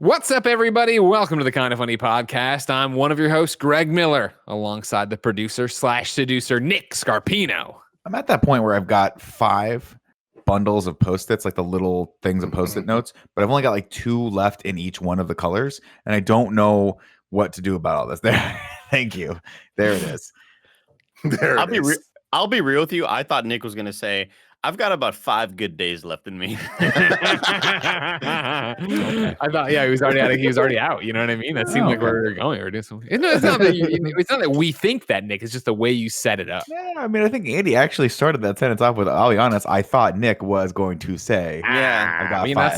What's up, everybody? Welcome to the Kind of Funny podcast. I'm one of your hosts, Greg Miller, alongside the producer / seducer, Nick Scarpino. I'm at that point where I've got 5 bundles of Post-its, like the little things of Post-it notes, but I've only got like 2 left in each one of the colors, and I don't know what to do about all this. There, thank you. There it is. I'll be real with you. I thought Nick was going to say, I've got about 5 good days left in me. I thought, he was already out. You know what I mean? That seemed like where we were going. Or doing something. It's not that we think that, Nick. It's just the way you set it up. Yeah, I mean, I think Andy actually started that sentence off with, I'll be honest, I thought Nick was going to say, yeah. I've got 5.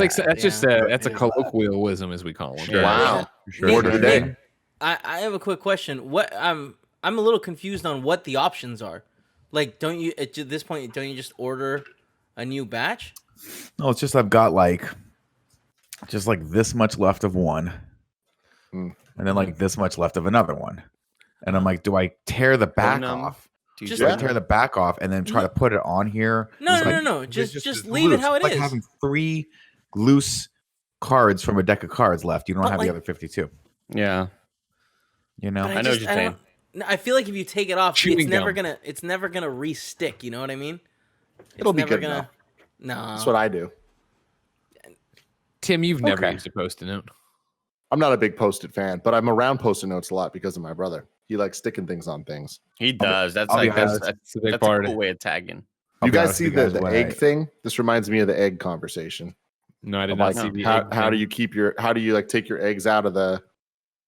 That's a colloquialism, as we call them. Sure. Wow. Sure. Nick, I have a quick question. I'm a little confused on what the options are. Like, don't you at this point? Don't you just order a new batch? No, it's just I've got just this much left of one, and then like this much left of another one, and I'm like, do I tear the back off? Do I tear the back off and then try to put it on here? No. Just leave it how it is. Like having 3 loose cards from a deck of cards left. You don't have the other 52. Yeah, you know. I know what you're saying. I feel like if you take it off, Chewing it's never gonna re-stick. You know what I mean? It'll be good enough. No, that's what I do. Tim, you've never used a Post-it note. I'm not a big Post-it fan, but I'm around Post-it notes a lot because of my brother. He likes sticking things on things. He does. That's a big part. A cool way of tagging. You guys see the egg thing? This reminds me of the egg conversation. No, I did not see the egg. How do you take your eggs out of the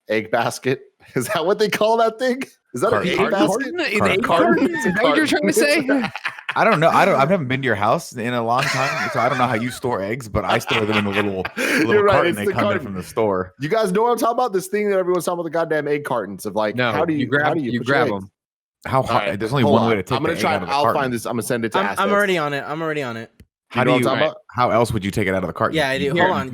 egg basket? Is that what they call that thing? Is that an egg basket? Carton? Is that what you're trying to say? I don't know. I've never been to your house in a long time, so I don't know how you store eggs, but I store them in the little carton they come in from the store. You guys know what I'm talking about? This thing that everyone's talking about, the goddamn egg cartons of like, no, how do you grab them? How hard? Right, there's only one way to take. I'm gonna try. I'll find this. I'm gonna send it to. I'm already on it. How else would you take it out of the carton? Yeah, I do. Hold on.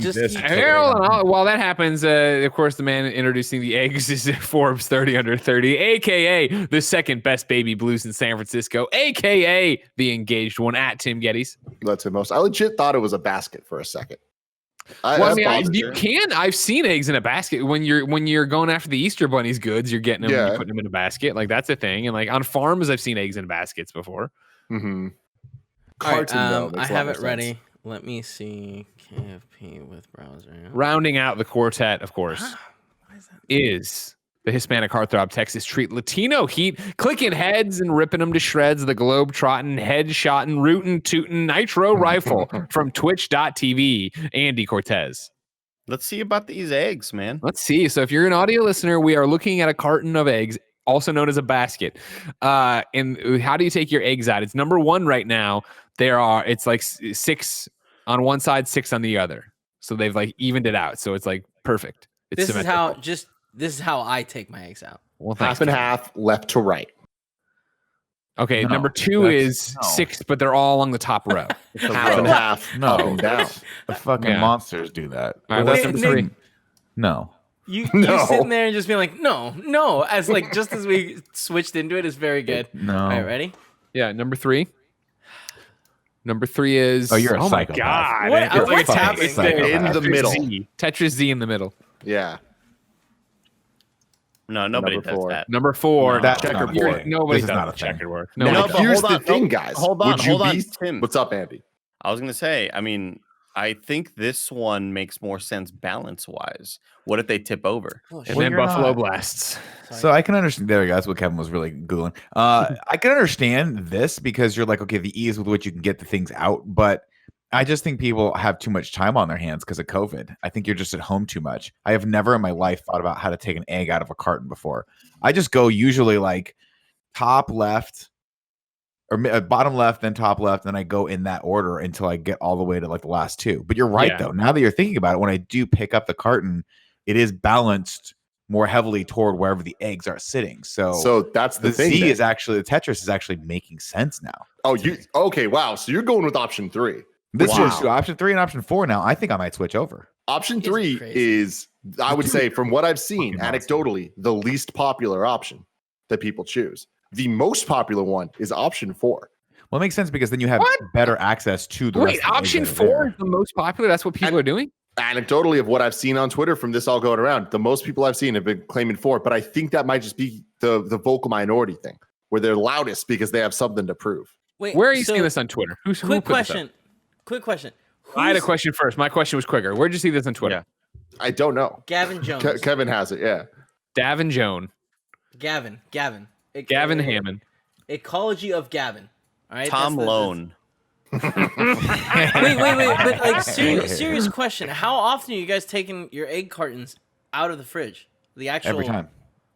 While that happens, of course, the man introducing the eggs is Forbes 30 under 30, a.k.a. the second best baby blues in San Francisco, a.k.a. the engaged one at Tim Gettys. That's it most. I legit thought it was a basket for a second. You can. I've seen eggs in a basket when you're going after the Easter Bunny's goods. You're getting them, you're putting them in a basket. Like that's a thing. And like on farms, I've seen eggs in baskets before. Mm-hmm. Carton, I have it ready. Let me see. KFP with browser. Rounding out the quartet, of course, is the Hispanic heartthrob Texas treat Latino heat, clicking heads and ripping them to shreds. The globe trotting, head shotting, rootin' tootin' nitro rifle from Twitch.tv. Andy Cortez. Let's see about these eggs, man. Let's see. So if you're an audio listener, we are looking at a carton of eggs, also known as a basket. And how do you take your eggs out? It's number 1 right now. It's like 6 on one side, 6 on the other. So they've like evened it out. So it's like perfect. It's symmetrical. This is how I take my eggs out. Well, half and half, left to right. Okay, number 2 is 6, but they're all along the top row. Half and half. No, down. The fucking monsters do that. All right, that's number 3. No. You sitting there and just being like, no, as like just as we switched into it is very good. No. All right, ready? Yeah, number 3. Number 3 is. Oh, you're a psychopath. My God. What's happening? In the middle. Tetris Z in the middle. Yeah. No, nobody does that. Number 4. That's checkerboard. Nobody does does checkerboard. No, but here's the thing, guys. Hold on, Tim. What's up, Andy? I was going to say, I think this one makes more sense balance-wise. What if they tip over? And then Buffalo Blasts. So I can understand. There, guys. What Kevin was really Googling. I can understand this because you're like, okay, the ease with which you can get the things out. But I just think people have too much time on their hands because of COVID. I think you're just at home too much. I have never in my life thought about how to take an egg out of a carton before. I just go usually like top left. Or bottom left, then top left, then I go in that order until I get all the way to like the last 2. But you're right, though. Now that you're thinking about it, when I do pick up the carton, it is balanced more heavily toward wherever the eggs are sitting. So that's the thing. Z is actually, the Tetris is actually making sense now. Oh, okay, wow. So you're going with option 3. This is option 3 and option 4 now. I think I might switch over. Option 3 is, I would say, from what I've seen, anecdotally, the least popular option that people choose. The most popular one is option 4. Well, it makes sense because then you have better access to the rest of the option 4 is the most popular? That's what people are doing? anecdotally of what I've seen on Twitter from this all going around, the most people I've seen have been claiming for it. But I think that might just be the vocal minority thing, where they're loudest because they have something to prove. Wait, Where are you seeing this on Twitter? Who Quick put this up? question. Quick question. I had a question first. My question was quicker. Where'd you see this on Twitter? Yeah. I don't know. Gavin Jones. Kevin has it. Yeah. Davin Joan. Gavin. Gavin Hammond. Ecology of Gavin. All right. Tom Lone. Wait. But like, serious question. How often are you guys taking your egg cartons out of the fridge? The actual Every time.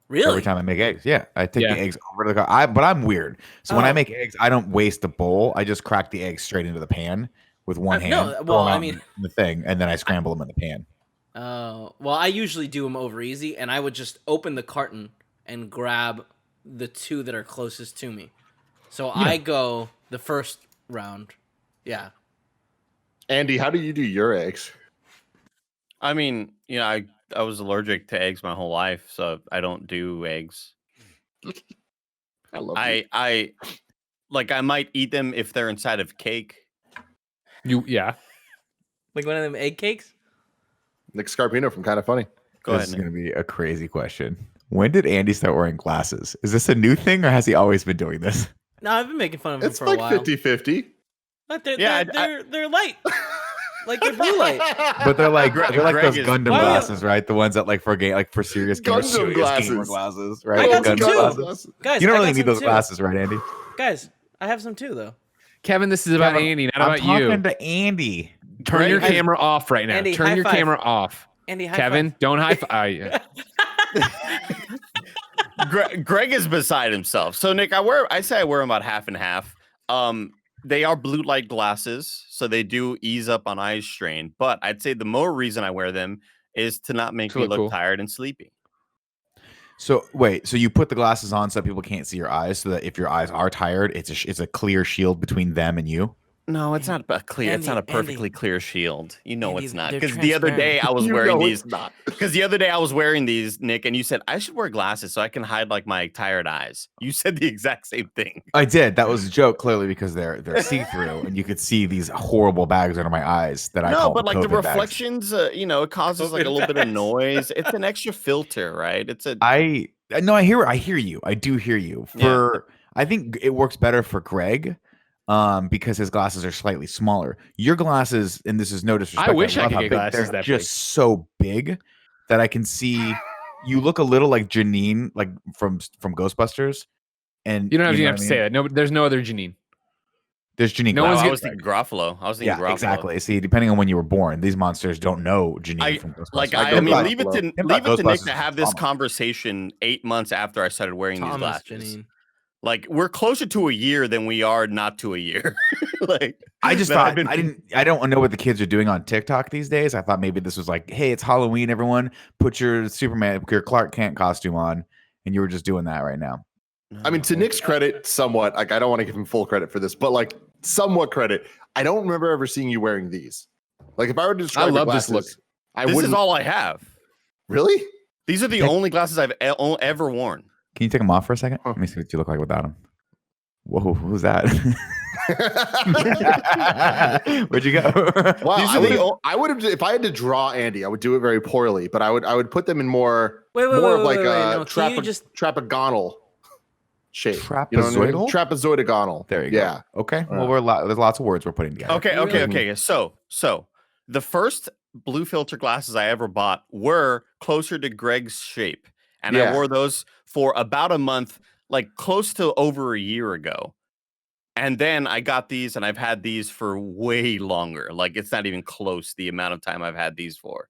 Really? Every time I make eggs. Yeah. I take the eggs over to the car. But I'm weird. So when I make eggs, I don't waste the bowl. I just crack the eggs straight into the pan with one hand. No, well, I mean, the thing, and then I scramble them in the pan. Well, I usually do them over easy, and I would just open the carton and grab the two that are closest to me. So I go the first round. Yeah. Andy, how do you do your eggs? I mean, you know, I was allergic to eggs my whole life, so I don't do eggs. I love I might eat them if they're inside of cake. Like one of them egg cakes? Nick Scarpino from Kind of Funny. Go This ahead. is Nick. going to be a crazy question. When did Andy start wearing glasses? Is this a new thing, or has he always been doing this? No, I've been making fun of him It's for like a while. 50-50. But they're light. Like they're blue light. But they're like Greg those is- Gundam Why- glasses, right? The ones that like for game, like for serious gamers, Gundam serious glasses. gamer glasses, I right? got some Gundam too. glasses. Guys, You don't I really got need some those too. glasses, right, Andy? Guys, I have some too, though. Kevin, this is about Kevin, Andy, not I'm about talking you. to Andy. Turn your Greg, camera off right now. Andy, Turn high your five. camera off. Andy, high Kevin, five. don't high five. Greg is beside himself. So Nick, I say I wear them about half and half. They are blue light glasses, so they do ease up on eye strain. But I'd say the more reason I wear them is to not make To me look look cool. tired and sleepy. So wait, so you put the glasses on so that people can't see your eyes, so that if your eyes are tired, it's a clear shield between them and you. No, it's not a clear. it's not a Andy, perfectly clear shield. You know Andy, it's not. they're Because the other day I was You wearing know these. it's not. Because the other day I was wearing these, Nick, and you said I should wear glasses so I can hide like my tired eyes. You said the exact same thing. I did. That was a joke, clearly, because they're see through, and you could see these horrible bags under my eyes that I No, call but like the COVID bags. reflections, it causes like a little bit of noise. It's an extra filter, right? It's a I hear you. I do hear you. I think it works better for Greg, because his glasses are slightly smaller. Your glasses, and this is no disrespect. I wish I love could how get big- glasses they're that just so big that I can see. You look a little like Janine, like from Ghostbusters. And You don't have, know to what have to I say mean? that. No, there's no other Janine. There's Janine. No No, one's I get- was thinking Gruffalo. I was thinking Yeah, Gruffalo. exactly. See, depending on when you were born, these monsters don't know Janine from Ghostbusters. Like I I don't mean, like leave it to Gruffalo. Him about Nick Ghostbusters to have is this trauma. conversation 8 months after I started wearing these Thomas, glasses. Janine. Like we're closer to a year than we are not to a year. Like I just that I've thought been- I don't know what the kids are doing on TikTok these days. I thought maybe this was like, hey, it's Halloween, everyone, put your Clark Kent costume on, and you were just doing that right now. I mean, to Nick's credit, somewhat, like, I don't want to give him full credit for this, but like somewhat credit, I don't remember ever seeing you wearing these. Like, if I were to describe your love this glasses, look. I this wouldn't. is all I have. Really? These are the only glasses I've ever worn. Can you take them off for a second? Let me see what you look like without them. Whoa, who's that? Where'd you go? Wow, These I are would, the have, I would have, if I had to draw Andy, I would do it very poorly, but I would put them in more Wait, more of like wait, a no, can you just trapegonal shape. You know what I mean? Trapezoidal? Trapezoidagonal. There you go. Yeah. Okay. Well, there's lots of words we're putting together. Okay, Really? okay. So the first blue filter glasses I ever bought were closer to Greg's shape. And I Yeah. wore those for about a month, like close to over a year ago. And then I got these and I've had these for way longer. Like it's not even close the amount of time I've had these for.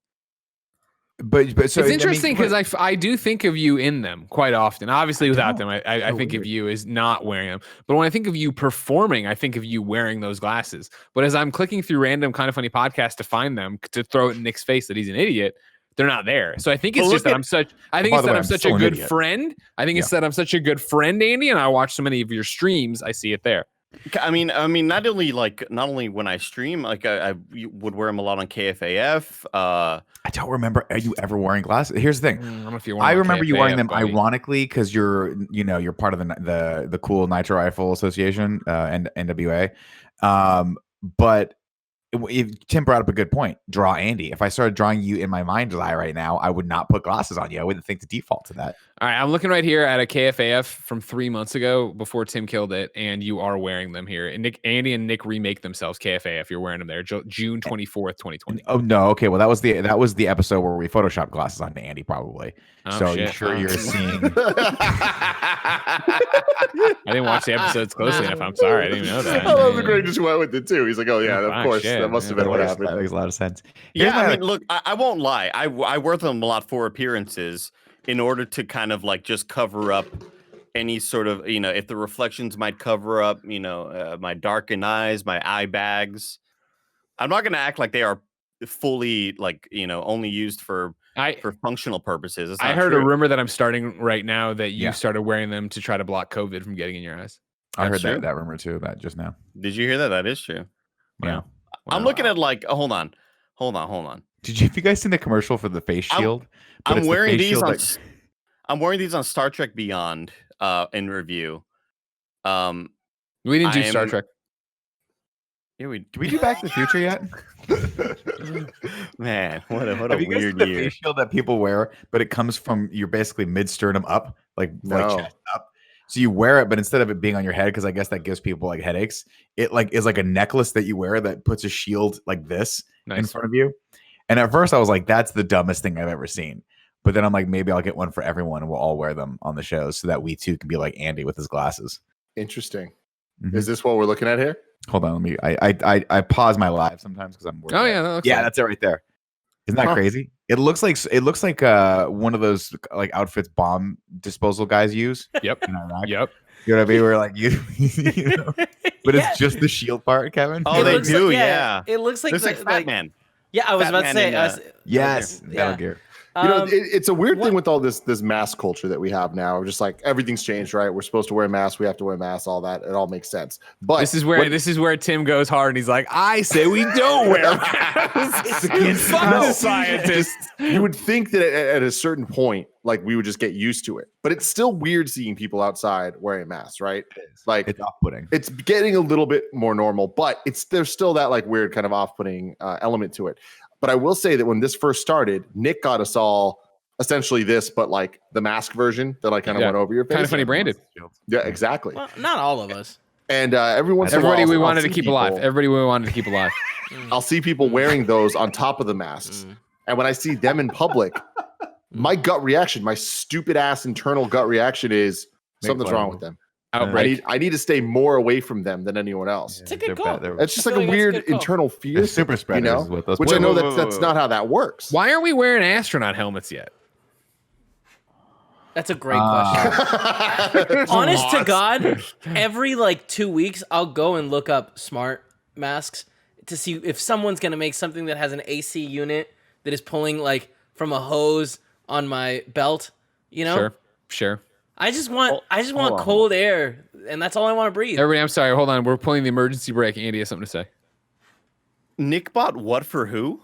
But so It's interesting because I do think of you in them quite often. Obviously, without them, I think of you as not wearing them. But when I think of you performing, I think of you wearing those glasses. But as I'm clicking through random Kind of Funny podcasts to find them, to throw it in Nick's face that he's an idiot, they're not there. So I think it's But just look that I'm such. I think By it's the that way, I'm I'm such still a an good idiot. friend. I think it's that I'm such a good friend, Andy, and I watch so many of your streams. I see it there. I mean, not only when I stream, like I would wear them a lot on KFAF. I don't remember. Are you ever wearing glasses? Here's the thing. I don't know if you're I remember you wearing them buddy. ironically because you're part of the cool Nitro Rifle Association and NWA. But Tim brought up a good point. Draw Andy. If I started drawing you in my mind's eye right now, I would not put glasses on you. I wouldn't think to default to that. All right, I'm looking right here at a KFAF from 3 months ago before Tim killed it, and you are wearing them here. And Andy and Nick remake themselves KFAF. You're wearing them there, June 24th, 2020. Oh no, okay. Well, that was the episode where we photoshopped glasses onto Andy, probably. Oh, so shit. you're seeing. I didn't watch the episodes closely enough. I'm sorry, I didn't know that. I love the Greg just went with it too. He's like, oh yeah, of course, shit. that must have been what happened. That makes a lot of sense. Yeah, I mean, look, I won't lie. I wear them a lot for appearances in order to kind of like just cover up any sort of, if the reflections might cover up, my darkened eyes, my eye bags. I'm not going to act like they are fully like, only used for functional purposes. It's I not heard true. a rumor that I'm starting right now that you started wearing them to try to block COVID from getting in your eyes. I heard true. that rumor too. That just now. Did you hear that? That is true. Yeah. Wow. I'm looking at like, hold on. Have you guys seen the commercial for the face shield? I'm wearing these on. I'm wearing these on Star Trek Beyond in review. We didn't do Star Trek. Yeah, Did we do Back to the Future yet? Man, what a Have you guys weird seen the year. face shield that people wear, but it comes from you're basically mid sternum up, like chest up. So you wear it, but instead of it being on your head, because I guess that gives people like headaches, it like is like a necklace that you wear that puts a shield like this in front of you. And at first I was like, that's the dumbest thing I've ever seen. But then I'm like, maybe I'll get one for everyone and we'll all wear them on the shows so that we too can be like Andy with his glasses. Interesting. Mm-hmm. Is this what we're looking at here? Hold on, let me. I pause my live sometimes because I'm working. Oh yeah, that's it right there. Isn't that crazy? It looks like one of those like outfits bomb disposal guys use. Yep. In Iraq. Yep. You know what I mean? We're like you know, but it's just the shield part, Kevin. Oh, they do, yeah. It looks like Looks like Fat Man. Yeah, I was Fat about to Man say. Yes, yeah. Metal Gear. It's a weird thing with all this mask culture that we have now. Just like everything's changed, right? We're supposed to wear masks. We have to wear masks. All that. It all makes sense. But this is where Tim goes hard, and he's like, "I say we don't wear masks." Fuck the scientists. You would think that at a certain point, like we would just get used to it. But it's still weird seeing people outside wearing masks, right? Like It's off-putting. it's getting a little bit more normal, but there's still that like weird kind of off-putting element to it. But I will say that when this first started, Nick got us all essentially this, but like the mask version that I kind of went over your face. Kind of funny branded. Yeah, exactly. Well, not all of us. And every once in a while, Everybody we I'll wanted to see keep people- alive. Everybody we wanted to keep alive. I'll see people wearing those on top of the masks. And when I see them in public, my gut reaction, my stupid ass internal gut reaction is something's wrong with them. Outbreak. I need to stay more away from them than anyone else. It's a good call. It's just I like feel a like that's a weird good call. internal fear. Super spreaders is what those. Which I know that's not how that works. Why aren't we wearing astronaut helmets yet? That's a great question. Honest to God, every like 2 weeks, I'll go and look up smart masks to see if someone's gonna make something that has an AC unit that is pulling like from a hose on my belt. You know, Sure. I just want cold air, and that's all I want to breathe. Everybody, I'm sorry. Hold on. We're pulling the emergency brake. Andy has something to say. Nick bought what for who?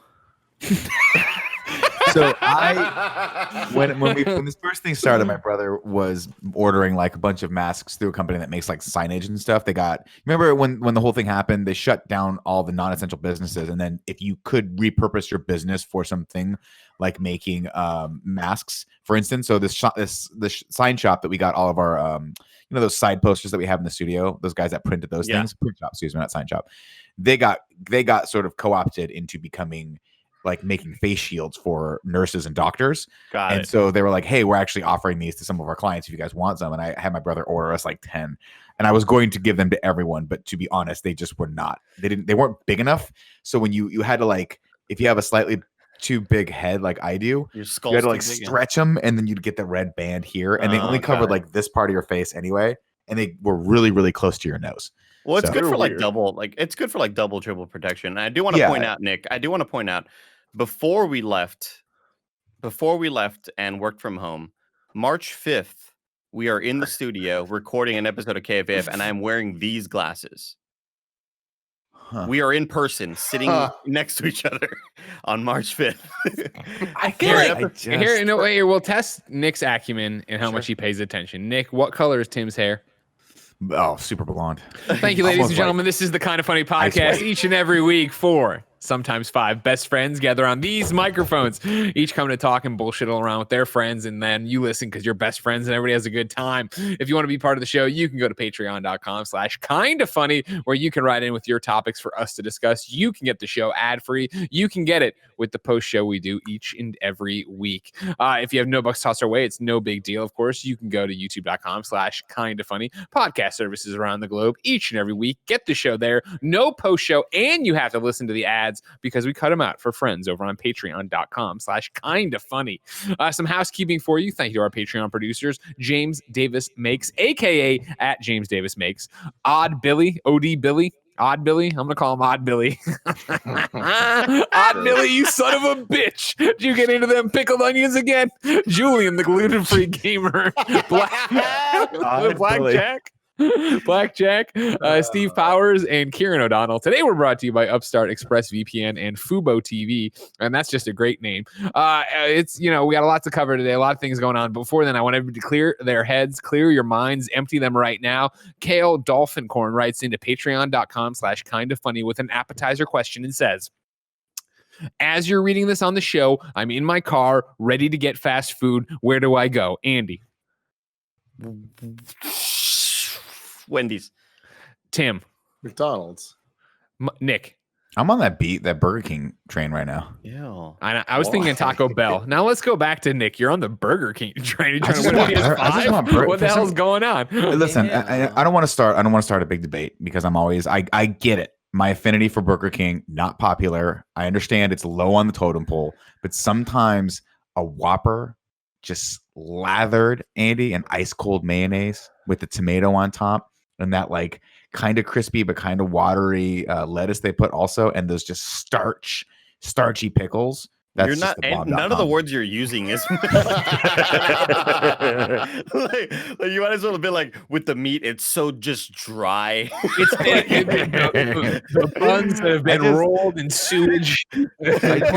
So when this first thing started, my brother was ordering like a bunch of masks through a company that makes like signage and stuff. Remember when the whole thing happened, they shut down all the non-essential businesses, and then if you could repurpose your business for something like making masks, for instance. So this sign shop that we got all of our those side posters that we have in the studio, those guys that printed those things, print shop, excuse me, not sign shop. They got sort of co-opted into becoming like making face shields for nurses and doctors. So they were like, hey, we're actually offering these to some of our clients if you guys want some. And I had my brother order us like 10, and I was going to give them to everyone, but to be honest, they just were not. They weren't big enough. So when you had to like, if you have a slightly too big head like I do, you had to like stretch them, and then you'd get the red band here, and they only covered like this part of your face anyway, and they were really, really close to your nose. Well, it's good for like double, triple protection. And I do want to point out, Nick, before we left and worked from home, March 5th, we are in the studio recording an episode of KFAF, and I'm wearing these glasses. We are in person, sitting next to each other on March 5th. I feel we'll test Nick's acumen and how much he pays attention. Nick, what color is Tim's hair? Oh, super blonde. Thank you, ladies Almost and gentlemen. This is the Kind of Funny Ice podcast. white. Each and every week, 4, sometimes 5 best friends gather on these microphones, each coming to talk and bullshit around with their friends, and then you listen because you're best friends and everybody has a good time. If you want to be part of the show, you can go to patreon.com/kindafunny, where you can write in with your topics for us to discuss. You can get the show ad-free. You can get it with the post show we do each and every week. If you have no bucks tossed our way, it's no big deal. Of course, you can go to youtube.com/kindafunny. Podcast services around the globe each and every week. Get the show there. No post show, and you have to listen to the ads because we cut them out for friends over on patreon.com/kindafunny. Some housekeeping for you. Thank you to our Patreon producers, James Davis Makes, aka at James Davis Makes, Odd Billy, OD Billy. Odd Billy, I'm gonna call him Odd Billy. Odd Billy, you son of a bitch! Did you get into them pickled onions again? Julian, the gluten-free gamer, Blackjack, Steve Powers, and Kieran O'Donnell. Today we're brought to you by Upstart, ExpressVPN, and Fubo TV, and that's just a great name. It's we got a lot to cover today, a lot of things going on. Before then, I want everybody to clear their heads, clear your minds, empty them right now. Kale Dolphincorn writes into patreon.com/kindafunny with an appetizer question and says, as you're reading this on the show, I'm in my car, ready to get fast food. Where do I go? Andy. Wendy's. Tim. McDonald's. Nick. I'm on that Burger King train right now. Yeah. I was thinking Taco Bell. Now let's go back to Nick. You're on the Burger King train. You're trying to just win a want bur- I just want PS5? bur- What the for hell's some- going on? Listen, Yeah. I don't want to start a big debate because I get it. My affinity for Burger King, not popular. I understand it's low on the totem pole, but sometimes a Whopper just lathered, Andy, in ice cold mayonnaise with the tomato on top and that like kind of crispy but kind of watery lettuce they put also, and those just starchy pickles. That's You're just not, the and none of the words you're using is like, you might as well have been like, with the meat, it's so just dry. The buns that have been rolled in sewage. I just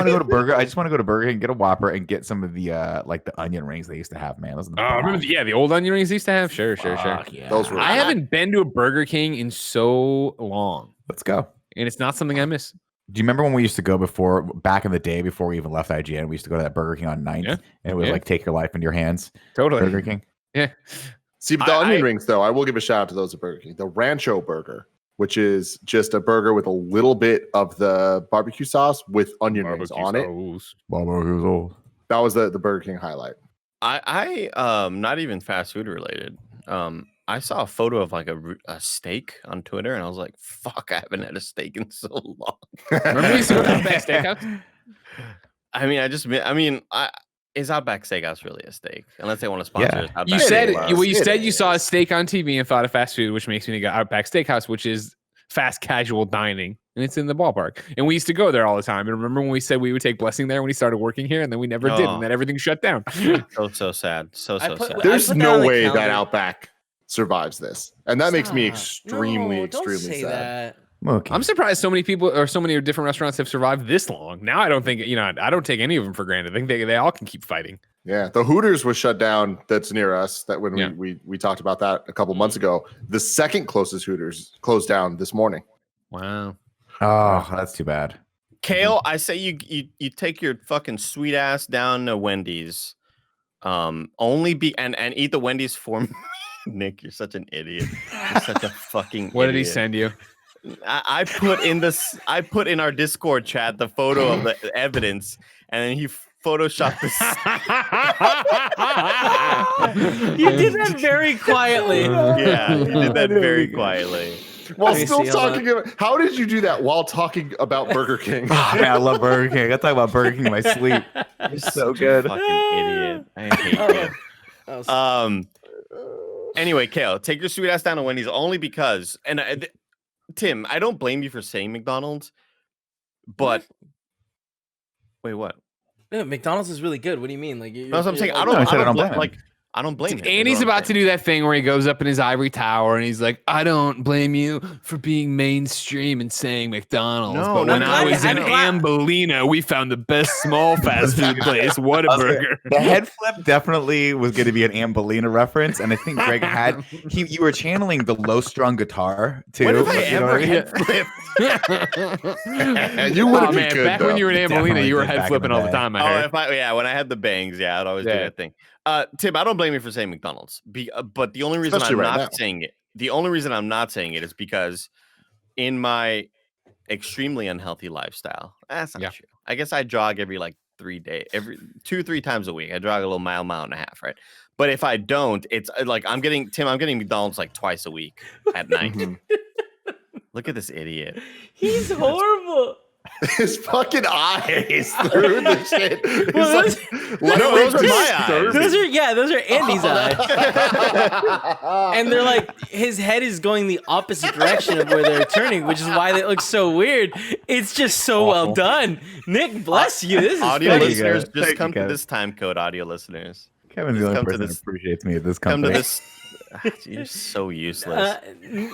want to go to Burger King and get a Whopper and get some of the like the onion rings they used to have, man. Those are the Remember the old onion rings they used to have? Sure. yeah. Those were. I haven't been to a Burger King in so long, Let's go. and it's not something I miss. Do you remember when we used to go back in the day before we even left IGN? We used to go to that Burger King on 9th, Yeah. and it was Yeah. like take your life in your hands. Totally. Burger King. Yeah. See, but the onion rings, though, I will give a shout out to those at Burger King. The Rancho Burger, which is just a burger with a little bit of the barbecue sauce with onion rings on it. Barbecue's old. That was the Burger King highlight. I not even fast food related. I saw a photo of like a steak on Twitter, and I was like, "Fuck, I haven't had a steak in so long." Remember we used to go to Outback Steakhouse? Is Outback Steakhouse really a steak? Unless they want to sponsor Yeah. us. Outback You said Steakhouse. you saw a steak on TV and thought of fast food, which makes me think of Outback Steakhouse, which is fast casual dining, and it's in the ballpark. And we used to go there all the time. And remember when we said we would take Blessing there when he started working here, and then we never did, and then everything shut down. So sad. So sad. There's put that no on the way that calendar. Outback survives this, and that makes me Stop. extremely, No, don't extremely say sad. that. Okay. I'm surprised so many people or so many different restaurants have survived this long. Now I don't think I don't take any of them for granted. I think they all can keep fighting. Yeah, the Hooters was shut down. That's near us. That when Yeah. we talked about that a couple months ago. The second closest Hooters closed down this morning. Wow. Oh, that's too bad. Kale, I say you take your fucking sweet ass down to Wendy's. Only be and eat the Wendy's for me. Nick, you're such an idiot. You're such a fucking What did he idiot. send you? I put in our Discord chat the photo of the evidence, and then he photoshopped this. You did that very quietly. Yeah, he did that very quietly. While Let me still see, hold talking about how did you do that while talking about Burger King? Oh, man, I love Burger King. I talk about Burger King in my sleep. It's so good. Fucking idiot. I hate you. Anyway, Kale, take your sweet ass down to Wendy's only because, and Tim, I don't blame you for saying McDonald's, but wait, what? Yeah, McDonald's is really good. What do you mean? Like, That's what I'm saying. I said I don't blame him. I don't blame him. Andy's about to do that thing where he goes up in his ivory tower and he's like, I don't blame you for being mainstream and saying McDonald's. No, but no, when no, I was in I'm glad- Ambolina, we found the best small fast food place. What a burger. The head flip definitely was going to be an Ambolina reference, and I think Greg had you were channeling the low-strung guitar too. When have I you know what ever I mean? head flipped? You would Oh, have man, been good, back when you were in Ambolina, Definitely you were did head back in flipping the all the day. time. I Oh, heard. when I had the bangs, I'd always do Yeah. that thing. Tim, I don't blame you for saying McDonald's. But the only reason Especially I'm right not now. saying it is because in my extremely unhealthy lifestyle, that's not Yeah. true. I guess I jog every like 3 days, every 2-3 times a week. I jog a little mile and a half, right? But if I don't, it's like I'm getting McDonald's like twice a week at night. Mhm. Look at this idiot. He's horrible. His fucking eyes through the shit. He's Well, like, No, those are my eyes. Those are Andy's eyes. And they're like, his head is going the opposite direction of where they're turning, which is why they look so weird. It's just so well done. Nick, bless you. This is Audio Thank you, listeners, guys. just Thank come you, to guys. this time code. Audio listeners, Kevin's Just the only come to person that this- appreciates me at this come to company. this. You're so useless.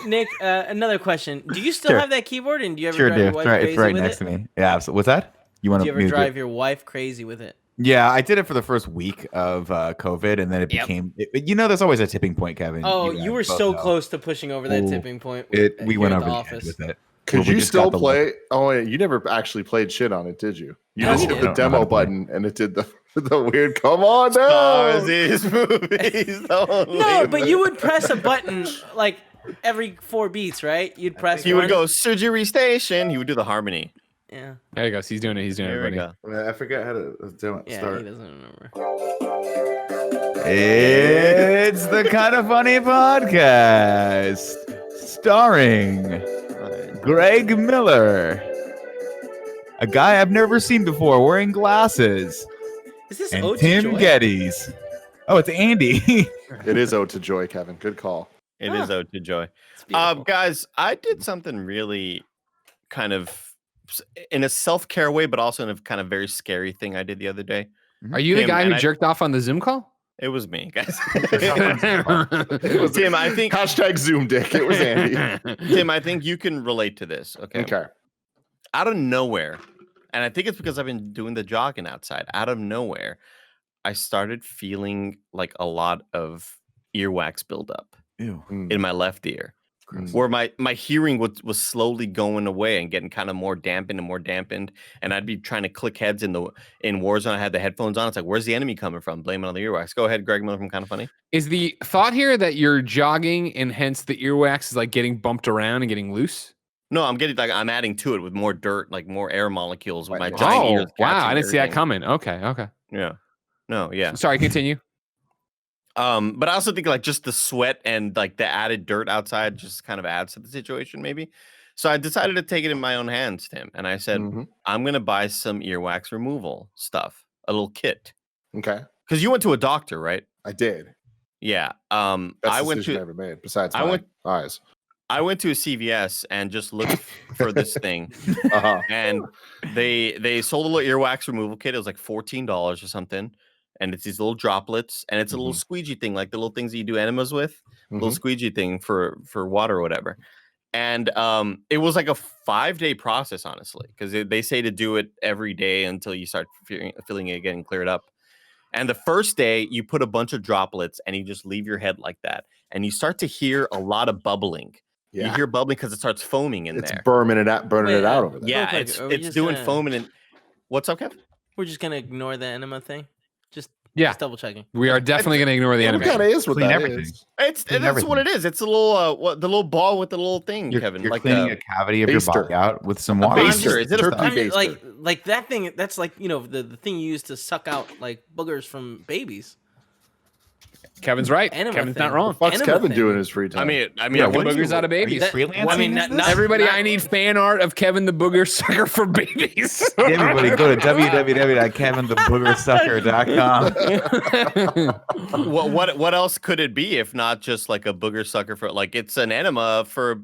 Nick, another question. Do you still Sure. have that keyboard, and do you ever Sure drive do. your wife It's crazy right with next it? to me. Yeah. So what's that? You want Do you to ever drive your wife crazy with it? Yeah, I did it for the first week of COVID, and then it Yep. became. There's always a tipping point, Kevin. Oh, and you were both so know. close to pushing over that Ooh, tipping point. We here went at over the the office. edge with it. Could We you just got still the play? Oh, wait, you never actually played shit on it, did you? You No, just he hit did. the I don't know how demo to play. button, and it did the weird. Come on Stars down. is movies. No, but you would press a button like every 4 beats, right? You'd press. He would one. go surgery station. He would do the harmony. Yeah, There you go. He's doing it. He's doing it. Here we Everybody. go. I forget how to do it. yeah. Start. He doesn't remember. It's the Kind of Funny podcast, starring Greg Miller, a guy I've never seen before wearing glasses, Is this and Ode to Tim Joy? Gettys. Oh, it's Andy. It is Ode to Joy, Kevin. Good call. It is ode to joy. It's beautiful. Guys, I did something really kind of in a self-care way, but also in a kind of very scary thing I did the other day. Are you the Tim, guy and who I- jerked off on the Zoom call? It was me, guys. It was Tim, I think hashtag Zoom dick. It was Andy. Tim, I think you can relate to this. Okay. Okay. Out of nowhere, and I think it's because I've been doing the jogging outside. Out of nowhere, I started feeling like a lot of earwax buildup Ew. Mm. in my left ear, Mm. where my hearing was slowly going away and getting kind of more dampened, and I'd be trying to click heads in Warzone. I had the headphones on. It's like, where's the enemy coming from? Blame it on the earwax. Go ahead, Greg Miller from Kind of Funny. Is the thought here that you're jogging and hence the earwax is like getting bumped around and getting loose? No, I'm adding to it with more dirt, like more air molecules with my Oh, giant Oh, ears. wow. catching I didn't see that everything. coming. Okay. Yeah. No, yeah. Sorry, continue. But I also think like just the sweat and like the added dirt outside just kind of adds to the situation, maybe. So I decided to take it in my own hands, Tim. And I said, Mhm. I'm gonna buy some earwax removal stuff, a little kit. Okay. Because you went to a doctor, right? I did. Yeah. That's I the went decision I to ever made. Besides, I my went- eyes. I went to a CVS and just looked for this thing. Uh-huh. And they sold a little earwax removal kit. It was like $14 or something. And it's these little droplets, and it's a little squeegee thing, like the little things that you do enemas with, little Mhm. squeegee thing for water or whatever. And it was like a 5-day process, honestly, because they say to do it every day until you start feeling it getting cleared up. And the first day, you put a bunch of droplets, and you just leave your head like that, and you start to hear a lot of bubbling. You Yeah. hear bubbling because it starts foaming in It's there. burning it out over there. Yeah, Real quick, it's are we it's just doing gonna- foaming. And what's up, Kev? We're just gonna ignore the enema thing. Yeah. Just double checking. We are definitely going to ignore the It enemy. kind of is what Clean that everything. is. It's Clean that's what it everything. is. It's a little the little ball with the little thing, You're, Kevin. you're Like cleaning a cavity of your baster. body out with some A water. baster. Is it a Turkey I mean, baster. like that thing. That's like the thing you use to suck out like boogers from babies. Kevin's right. Enema Kevin's thing. not wrong. What's Enema Kevin thing. doing in his free time? I mean, Yeah, what what do you- boogers out of Are you babies? That- freelancing? I mean, this? not- Everybody, not- I need fan art of Kevin the Booger Sucker for babies. Everybody go to www.kevintheboogersucker.com. what else could it be if not just like a booger sucker for like it's an enema for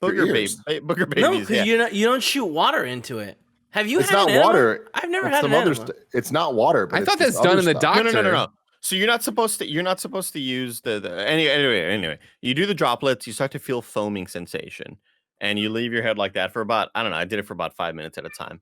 booger ears. booger No, babies? because Yeah. you don't shoot water into it. Have you? It's had not an enema? water. I've never It's had some an other enema. It's not water. But I it's thought this that's done other in the stuff. doctor. No. So you're not supposed to use anyway. You do the droplets, you start to feel foaming sensation, and you leave your head like that for about, I don't know, I did it for about 5 minutes at a time.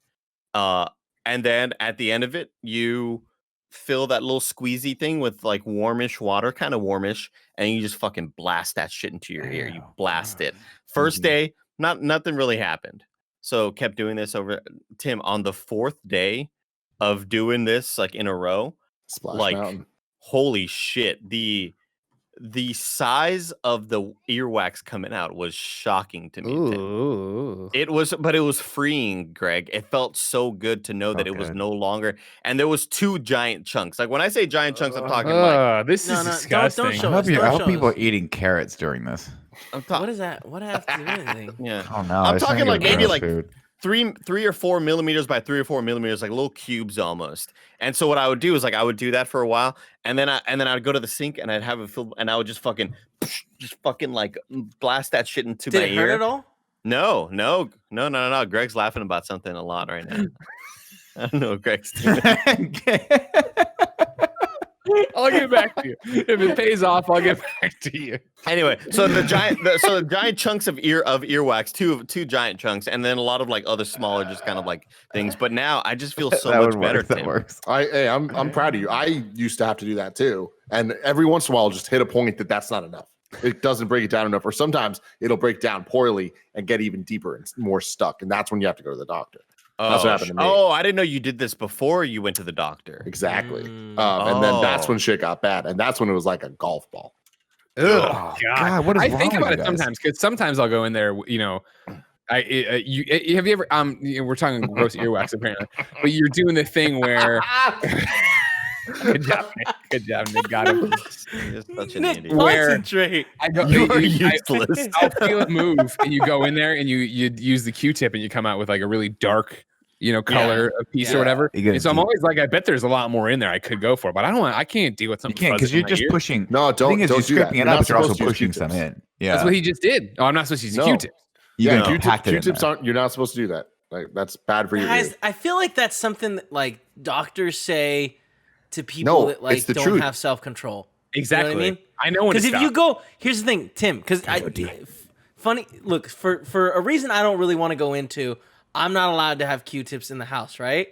And then at the end of it, you fill that little squeezy thing with like warmish water, kind of warmish, and you just fucking blast that shit into your ear. You blast it. First day, nothing really happened. So kept doing this over Tim on the 4th day of doing this like in a row. Splash Mountain. Holy shit, the size of the earwax coming out was shocking to me. Ooh. It was freeing, Greg. It felt so good to know that it was no longer, and there was 2 giant chunks. Like when I say giant chunks, I'm talking like this is disgusting. Don't show I us. hope people are eating carrots during this. What is that? What has to do with anything? Yeah. Oh no! I'm it's talking not like good maybe for like food. 3 or 4 millimeters by 3 or 4 millimeters, like little cubes almost. And so what I would do is like I would do that for a while, and then I'd go to the sink and I'd have it filled, and I would just fucking like blast that shit into my ear. Did it hurt at all? No. Greg's laughing about something a lot right now. I don't know what Greg's doing. I'll get back to you. If it pays off, I'll get back to you. Anyway, so the giant chunks of earwax, two giant chunks, and then a lot of like other smaller, just kind of like things. But now I just feel so much better. That works. I'm proud of you. I used to have to do that too, and every once in a while, I'll just hit a point that's not enough. It doesn't break it down enough, or sometimes it'll break down poorly and get even deeper and more stuck, and that's when you have to go to the doctor. That's what happened to me. Oh, I didn't know you did this before you went to the doctor. Exactly. And then that's when shit got bad, and that's when it was like a golf ball. Oh God! What is I wrong think with about you it guys? sometimes because sometimes I'll go in there. You know, have you ever? We're talking gross earwax apparently, but you're doing the thing where. Good job, Nick. Good job, Nick. Got him. You're such an Nick, idiot. Where- concentrate. I go. You're useless. I'll feel it move, and you go in there and you use the Q-tip, and you come out with like a really dark, color piece or whatever. And so I'm always like, I bet there's a lot more in there I could go for, but I can't deal with something. You can't because fuzzy in you're my just ear. pushing. No, The thing is, don't you're do that. stripping You're it up, not but you're also supposed to use pushing some Q-tips. in. Yeah, That's what he just did. Oh, I'm not supposed to use the No. Q-tip. you're gonna pack it in Q-tips there. aren't. You're not supposed to do that. Like that's bad for your Guys, ear. I feel like that's something that like doctors say to people No, that like it's the don't truth. have self-control. Exactly. You know what I mean? I know when to Because if stop. you go, here's the thing, Tim. Because funny. Look, for a reason I don't really want to go into, I'm not allowed to have Q-tips in the house, right?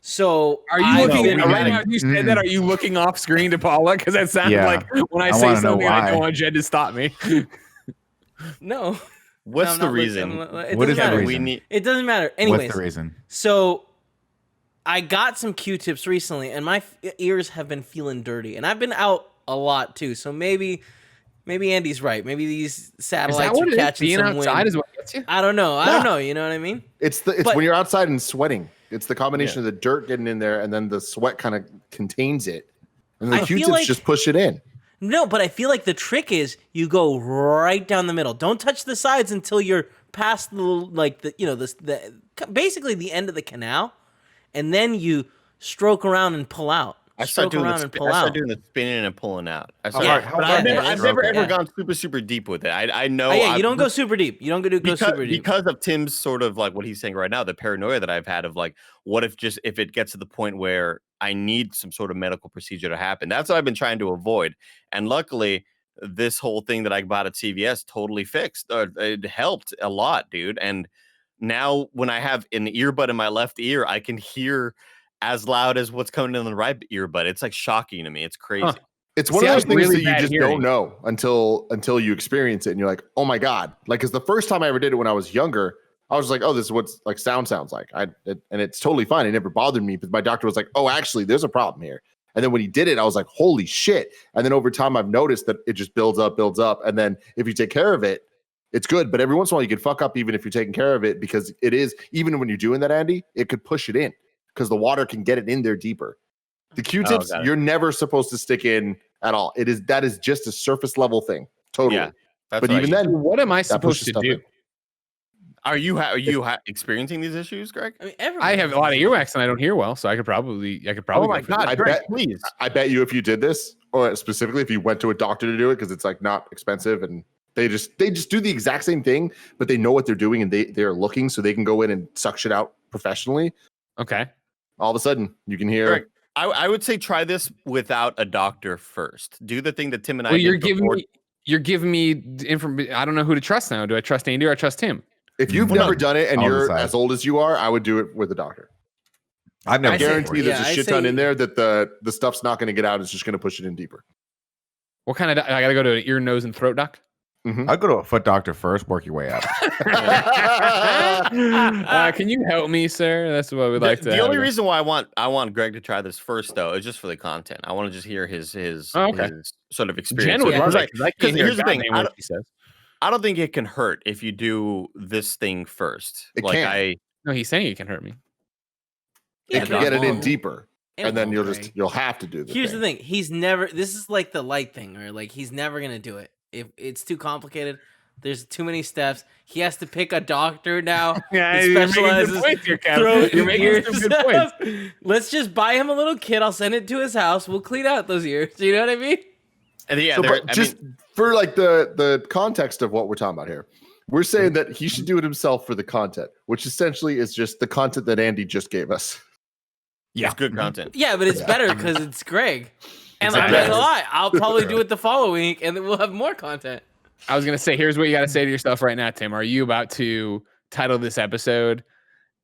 So Are you looking right now? You said that. Are you looking off screen to Paula? Because that sounded Yeah. like when I I say wanna know something, I why. don't want Jed to stop me. No. What's No, I'm the not reason? It What doesn't is the matter. reason? We need. It doesn't matter. Anyways, What's the reason? so I got some Q-tips recently, and my ears have been feeling dirty, and I've been out a lot too. So maybe Andy's right. Maybe these Is that satellites what are it is? catching Being some outside wind. is what gets you. I don't know. I don't know. You know what I mean? It's But- when you're outside and sweating. It's the combination of the dirt getting in there, and then the sweat kind of contains it, and the I feel Q-tips like- just push it in. No, but I feel like the trick is you go right down the middle. Don't touch the sides until you're past the basically the end of the canal, and then you stroke around and pull out. I start doing around and pull I start out. doing the spinning and pulling out. Yeah, But but I've never yeah. ever gone super deep with it. I know. Oh, yeah, I've- you don't go super deep. You don't go super deep. because of Tim's sort of like what he's saying right now, the paranoia that I've had of like, what if it gets to the point where I need some sort of medical procedure to happen? That's what I've been trying to avoid. And luckily, this whole thing that I bought at CVS totally fixed. It helped a lot, dude. And now when I have an earbud in my left ear, I can hear as loud as what's coming in the right earbud. It's like shocking to me. It's crazy. Huh. It's one See, of I those have things really that you bad just hearing. don't know until you experience it, and you're like, oh my god! Like, because the first time I ever did it when I was younger, I was like, oh, this is what like sound sounds like. And it's totally fine. It never bothered me. But my doctor was like, oh, actually, there's a problem here. And then when he did it, I was like, holy shit! And then over time, I've noticed that it just builds up, and then if you take care of it, it's good. But every once in a while, you could fuck up even if you're taking care of it, because it is, even when you're doing that, Andy, it could push it in because the water can get it in there deeper. The Q-tips, got it. you're never supposed to stick in at all. That is just a surface level thing. Totally. Yeah, that's But what I even use. then, What am I that supposed pushes to stuff do? in. Are you experiencing these issues, Greg? I mean, everyone I have a lot of earwax and I don't hear well, so I could probably. Oh my go for it. god, I Greg, bet- please. I bet you if you did this, or specifically if you went to a doctor to do it, because it's like not expensive and they just do the exact same thing, but they know what they're doing and they're looking, so they can go in and suck shit out professionally. Okay. All of a sudden, you can hear Greg, I would say try this without a doctor first. Do the thing that Tim and I Well, did before. you're giving me information. I don't know who to trust now. Do I trust Andy or I trust Tim? If you've Well, never no. done it and I'll you're decide. as old as you are, I would do it with a doctor. I've never I say- guarantee there's yeah, a I shit ton say- in there that the stuff's not going to get out. It's just going to push it in deeper. What kind of? I gotta go to an ear, nose, and throat doc. I'd go to a foot doctor first, work your way up. Can you help me, sir? That's what we'd like to. The only have. reason why I want Greg to try this first though is just for the content. I want to just hear his Oh, okay. his sort of experience. Jen would Yeah, love 'Cause it. 'Cause I can't because hear here's the thing, goddamn what she says. I don't think it can hurt if you do this thing first. It like can. No, he's saying it can hurt me. Yeah, It can but get it in won't. deeper, It and then won't, you'll Greg. have to do the Here's thing. the thing. He's never. This is like the light thing, or like he's never gonna do it. If it's too complicated, there's too many steps. He has to pick a doctor now. Yeah, He you're making specializes good points here, Kevin. throat You're making ear some good stuff. points. Let's just buy him a little kit. I'll send it to his house. We'll clean out those ears. You know what I mean? And yeah, So, there- but just for like the context of what we're talking about here, we're saying that he should do it himself for the content, which essentially is just the content that Andy just gave us. it's good content. Yeah, but it's better because it's Greg. And I'm not Exactly. gonna lie, I'll probably do it the following week, and then we'll have more content. I was gonna say, here's what you got to say to yourself right now, Tim. Are you about to title this episode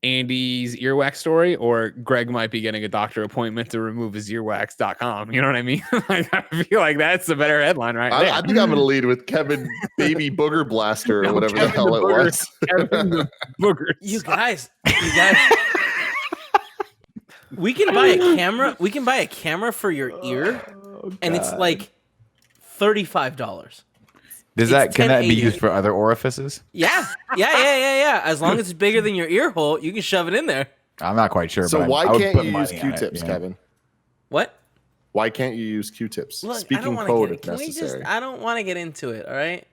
"Andy's Earwax Story," or Greg might be getting a doctor appointment to remove his earwax.com? You know what I mean? Like, I feel like that's a better headline, right? I there. think I'm going to lead with Kevin Baby Booger Blaster or No, whatever the Kevin hell the it Booger. was. Kevin the Boogers. You guys. We can buy a camera. We can buy a camera for your ear, and it's like $35. Can It's that be 1080. used for other orifices? Yeah. As long as it's bigger than your ear hole, you can shove it in there. I'm not quite sure. So but why I would can't put you use money on it, Q-tips, yeah. Kevin? What? Why can't you use Q-tips? Look, I Speaking don't want code to if get. Can we necessary. just? I don't want to get into it. All right.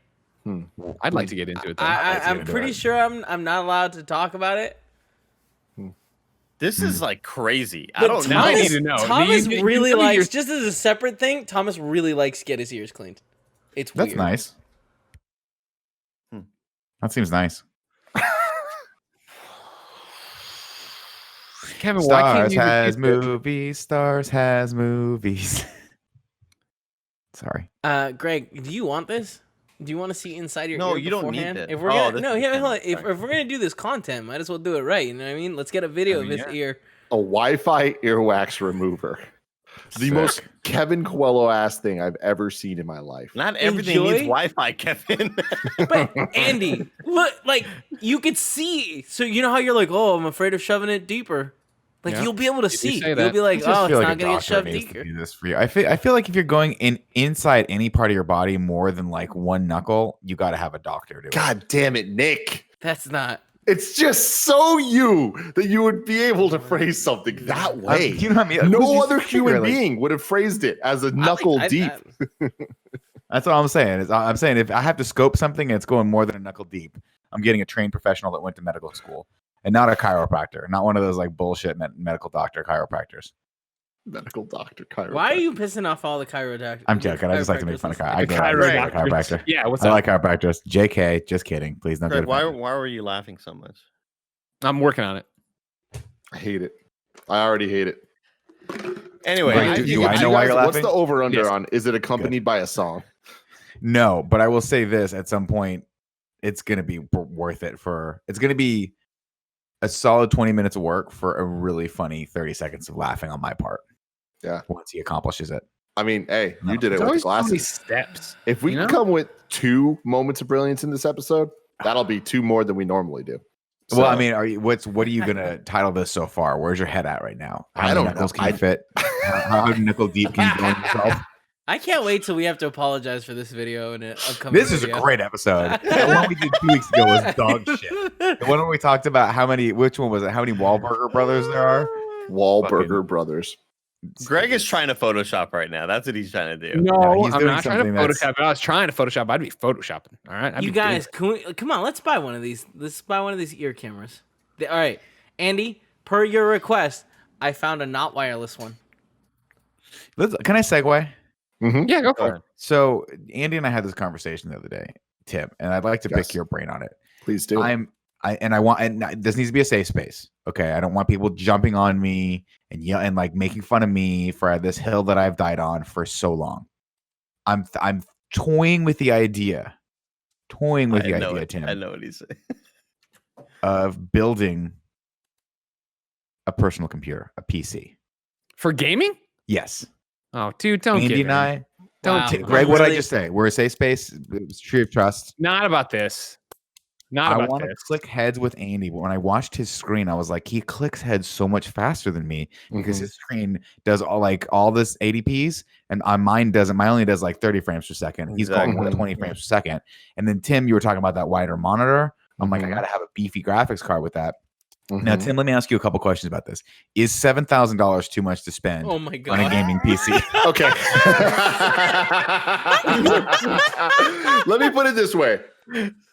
I'd like to get into it. Though. I'm pretty sure I'm not allowed to talk about it. This is like crazy. I But don't know. Now I Thomas, need to know. Thomas You really tell me likes, your- just as a separate thing, Thomas really likes to get his ears cleaned. It's That's weird. nice. That seems nice. Kevin, why can't Stars you has use it? movies. Stars has movies. Sorry. Greg, do you want this? Do you want to see inside your No, ear you don't need beforehand? that. If we're Oh, gonna, this no, is yeah, kinda- hold on. If sorry. we're gonna do this content, might as well do it right. You know what I mean? Let's get a video of his ear. A Wi-Fi earwax remover. The Sick. most Kevin Coelho ass thing I've ever seen in my life. Not everything Enjoy? needs Wi-Fi, Kevin. But Andy, look, like you could see. So you know how you're like, oh, I'm afraid of shoving it deeper. Like Yeah. you'll be able to You see. say You'll that. be like, I just oh, it's feel not like a gonna get doctor shoved needs to deeper. do this for you. I feel like if you're going inside any part of your body more than like one knuckle, you got to have a doctor do it. God damn it, Nick. That's not. It's just so you that you would be able to phrase something that way. You know what I mean? Who's No your other figure, human like- being would have phrased it as a knuckle deep. That's what I'm saying. I'm saying if I have to scope something and it's going more than a knuckle deep, I'm getting a trained professional that went to medical school and not a chiropractor, not one of those like bullshit medical doctor chiropractors. Medical doctor chiropractor. Why are you pissing off all the chiropractors? I'm joking. I just like to make fun of The chiropractor. Yeah, what's I up? like chiropractors. JK, just kidding. Please don't Greg, get why offended. were you laughing so much? I'm working on it. I hate it. I already hate it. Anyway, Wait, I do think I know why you're What's laughing? the over under Yes. on? Is it accompanied by a song? No, but I will say this: at some point, it's going to be worth it. It's going to be a solid 20 minutes of work for a really funny 30 seconds of laughing on my part. Yeah. Once he accomplishes it. I mean, hey, you No. did it There's with always so many glasses. steps. If we you can know? come with 2 moments of brilliance in this episode, that'll be 2 more than we normally do. Well, I So, mean, what are you gonna title this so far? Where's your head at right now? How I many don't knuckles know. Can you fit? How knuckle deep can you go in yourself? I can't wait till we have to apologize for this video in an upcoming. This is a video. great episode. The one we did 2 weeks ago was dog shit. The one where we talked about which one was it? How many Wahlburger brothers there are? Wahlburger fucking- Brothers. Greg is trying to Photoshop right now. That's what he's trying to do. No, he's I'm doing not trying to something that's- Photoshop. If I was trying to Photoshop, I'd be Photoshopping. All right, I'd You be doing guys, it. can we come on? Let's buy one of these. Let's buy one of these ear cameras. All right, Andy. Per your request, I found a not wireless one. Can I segue? Yeah, go for it. So Andy and I had this conversation the other day, Tim, and I'd like to Yes. pick your brain on it. Please do. This needs to be a safe space. Okay, I don't want people jumping on me and and like making fun of me for this hill that I've died on for so long. I'm toying with the idea. Tim, I know what he's saying. of building a personal computer, a PC For gaming? Yes. Oh, dude, don't Andy get and I. Wow. Greg, what did I Really? just say? We're a safe space. It's tree of trust. Not about this. Not I about want to this. click heads with Andy, but when I watched his screen, I was like, he clicks heads so much faster than me because his screen does all this ADPs, and mine doesn't. Mine only does like 30 frames per second. He's got 120 frames per second. And then Tim, you were talking about that wider monitor. I'm like, I gotta have a beefy graphics card with that. Now, Tim, let me ask you a couple questions about this. Is $7,000 too much to spend Oh my God. on a gaming PC? Okay. Let me put it this way.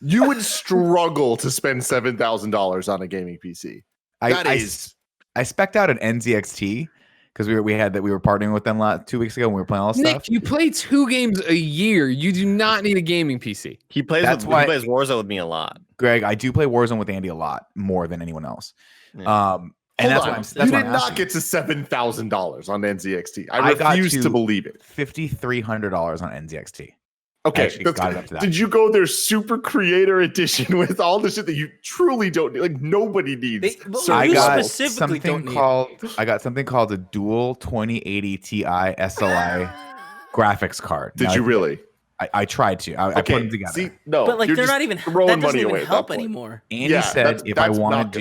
You would struggle to spend $7,000 on a gaming PC. I spec'd out an NZXT because we were partnering with them 2 weeks ago when we were playing all this Nick, stuff. you play 2 games a year. You do not need a gaming PC. He plays Warzone with me a lot. Greg, I do play Warzone with Andy a lot more than anyone else. Yeah. And Hold that's on. why that's you why did I'm not asking. get to $7,000 on NZXT. I got refuse to believe it. $5,300 on NZXT. Okay, got it up to that. Did you go their super creator edition with all the shit that you truly don't need? Like nobody needs. I got specifically I got something called a dual 2080 Ti SLI graphics card. Did you really? I tried to. I put them together. See, no, But like you're they're just not even throwing that doesn't money even away at help that point. anymore. Andy Yeah, said if I that's want not to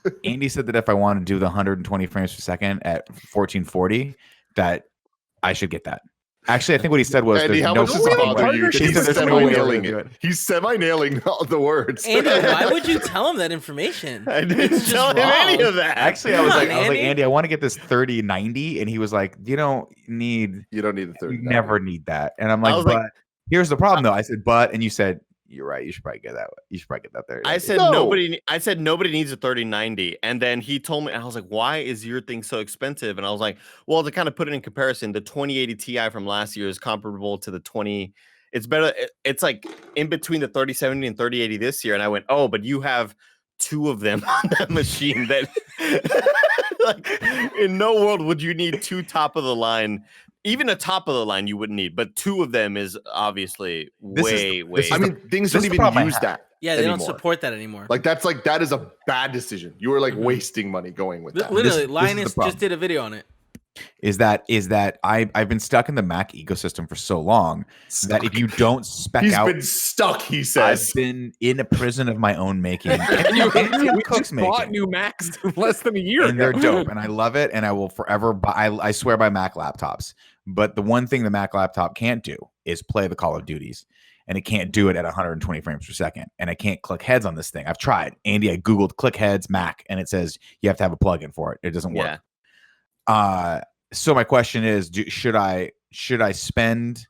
do, Andy said that if I want to do the 120 frames per second at 1440, that I should get that. Actually, I think what he said was, Andy, there's how no much does it fucking bother way. you? He said He's there's no way we're semi-nailing gonna do it. it. He's semi-nailing the words. Andy, why would you tell him that information? I didn't It's tell just him any wrong. of that. Actually, I was Come like, on, Andy. Andy, I want to get this 3090, and he was like, you don't need You don't need the 30. You never need that. And I'm I like, was but like- here's the problem though. I said, but, and you said, you're right. You should probably get that. You should probably get that there. I said No. nobody needs a 3090, and then he told me, and I was like, why is your thing so expensive? And I was like, well, to kind of put it in comparison, the 2080 Ti from last year is comparable to the 20. It's better. It's like in between the 3070 and 3080 this year. And I went, oh, but you have 2 of them on that machine. That like in no world would you need 2 top of the line. Even a top of the line you wouldn't need, but 2 of them is obviously way. I mean, things don't even use that. Yeah, they don't anymore. support that anymore. Like that is a bad decision. You were like wasting money going with that. Literally, This is the Linus problem. just did a video on it. Is that I've been stuck in the Mac ecosystem for so long that if you don't spec He's out, been stuck, he I've says. been in a prison of my own making. We Cook's just bought making. new Macs less than a year And they're ago. dope, and I love it, and I will forever buy. I swear by Mac laptops. But the one thing the Mac laptop can't do is play the Call of Duties, and it can't do it at 120 frames per second. And I can't click heads on this thing. I've tried. Andy, I googled click heads Mac, and it says you have to have a plugin for it. It doesn't work. So my question is, should I spend?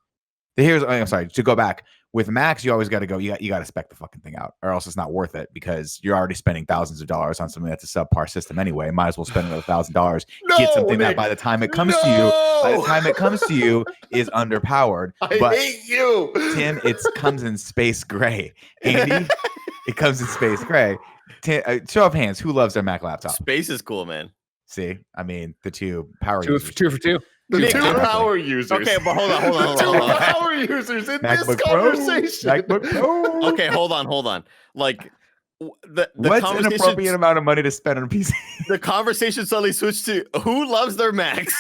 I'm sorry, to go back. With Macs, you always got to go. You got to spec the fucking thing out, or else it's not worth it because you're already spending thousands of dollars on something that's a subpar system anyway. Might as well spend another $1,000. Get something that by the time it comes to you, is underpowered. I hate you, Tim. It comes in space gray. Andy, it comes in space gray. Tim, show of hands, who loves their Mac laptop? Space is cool, man. See, I mean, the 2 power Two users. for two. The Nick, 2 exactly. power users. Okay, but hold on. 2 power users in MacBook this Pro, conversation. MacBook Pro. Okay, hold on. Like the What's an conversation, appropriate amount of money to spend on a PC? the conversation suddenly switched to who loves their Macs.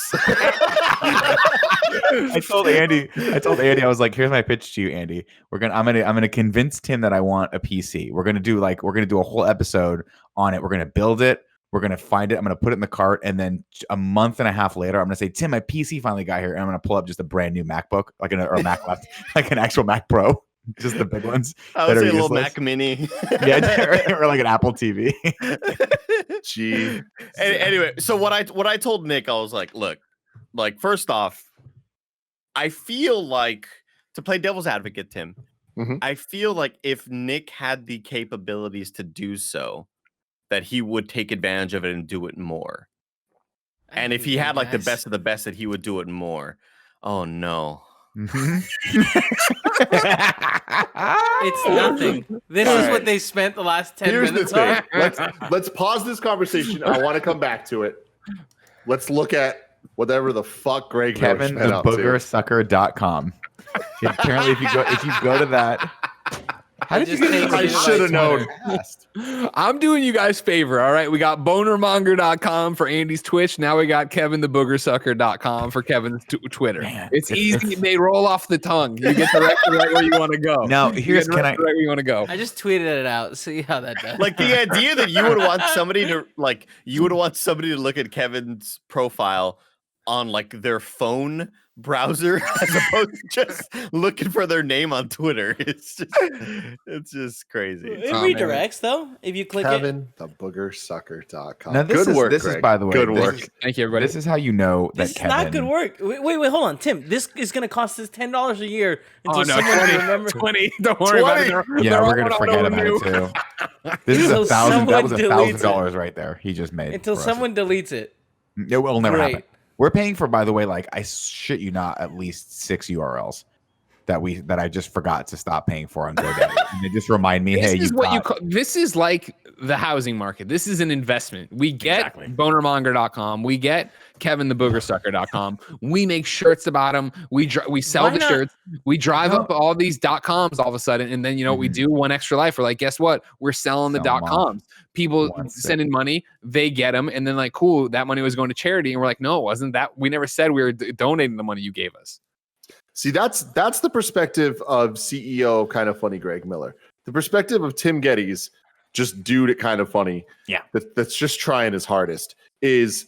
I told Andy, I was like, here's my pitch to you, Andy. I'm gonna convince Tim that I want a PC. We're gonna do a whole episode on it. We're gonna build it. We're gonna find it. I'm gonna put it in the cart, and then a month and a half later, I'm gonna say, Tim, my PC finally got here, and I'm gonna pull up just a brand new MacBook, or a Mac left, like an actual Mac Pro, just the big ones. I would that are say a little useless. Mac Mini. Yeah, or like an Apple TV. Gee. Anyway, so what I told Nick, I was like, look, like first off, I feel like, to play devil's advocate, Tim, I feel like if Nick had the capabilities to do so, that he would take advantage of it and do it more. And if he had like the best of the best, that he would do it more. Oh no. Mhm. It's nothing. This All is right. what they spent the last 10 Here's the minutes thing. on. Let's pause this conversation. I want to come back to it. Let's look at whatever the fuck Greg Miller spent up to. KevinTheBoogerSucker.com. Apparently, if you go to that, how did you just get takes I you to should have my known. Twitter. I'm doing you guys a favor. All right. We got bonermonger.com for Andy's Twitch. Now we got KevinTheBoogerSucker.com for Kevin's Twitter. Man, it's if- easy. if- They roll off the tongue. You get directly right where you want to go. Now, You here's get can I directly right where you want to go. I just tweeted it out. See how that does. Like the idea that you would want somebody to look at Kevin's profile on like their phone browser as opposed to just looking for their name on Twitter. It's just crazy. It Oh, man. redirects though. If you click it. KevinTheBoogerSucker.com. Now Good work, this Greg. is, by the way, Good this work. is- Thank you, everybody. This is how you know that This is Kevin. not good work. Wait, hold on, Tim. This is going to cost us $10 a year until Oh, no, someone 20, remembers. 20. Don't worry about it. Yeah, we're gonna forget about it too. This is Until That was someone deletes it. $1,000 right there. He just made Until for us. someone deletes it. It will never Great. happen. We're paying for, by the way, like I shit you not, at least 6 URLs that I just forgot to stop paying for on GoDaddy. And they just remind me, This hey, is you what got you call, this is like the housing market. This is an investment. We get bonermonger.com. We get KevinTheBoogerSucker.com. We make shirts about them. We sell Why the not? shirts. We drive up all these .coms all of a sudden, and then we do One Extra Life. We're like, guess what? We're selling the Sell 'em off. .coms. People One sec. sending money, they get them, and then like, cool, that money was going to charity, and we're like, no, it wasn't. That we never said we were donating the money you gave us. See, that's the perspective of CEO of Kind of Funny, Greg Miller. The perspective of Tim Gettys, just dude at Kind of Funny, Yeah. that's just trying his hardest, is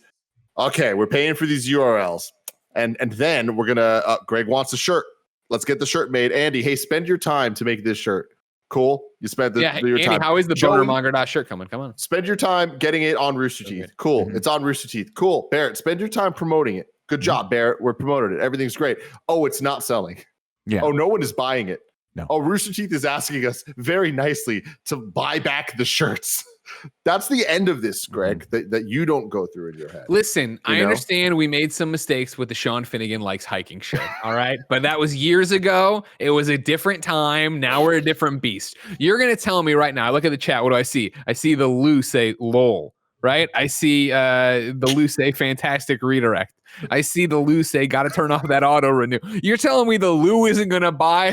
okay, we're paying for these URLs, and then we're gonna Greg wants a shirt. Let's get the shirt made. Andy, hey, spend your time to make this shirt. Cool. You spent your Andy, time. how is the Joey, bonermonger shirt coming? Come on. spend your time getting it on Rooster Teeth. Okay. Cool. Mhm. It's on Rooster Teeth. Cool. Barrett, spend your time promoting it. Good job, Barrett. We're promoted it. Everything's great. Oh, it's not selling. Yeah. Oh, no one is buying it. No. Oh, Rooster Teeth is asking us very nicely to buy back the shirts. That's the end of this, Greg, that you don't go through in your head. Listen, I know? understand we made some mistakes with the Sean Finnegan likes hiking shirt. All right. But that was years ago. It was a different time. Now we're a different beast. You're going to tell me right now. I look at the chat. What do I see? I see the Lou say lol. Right. I see the Lou say fantastic redirect. I see the Lou say got to turn off that auto renew. You're telling me the Lou isn't going to buy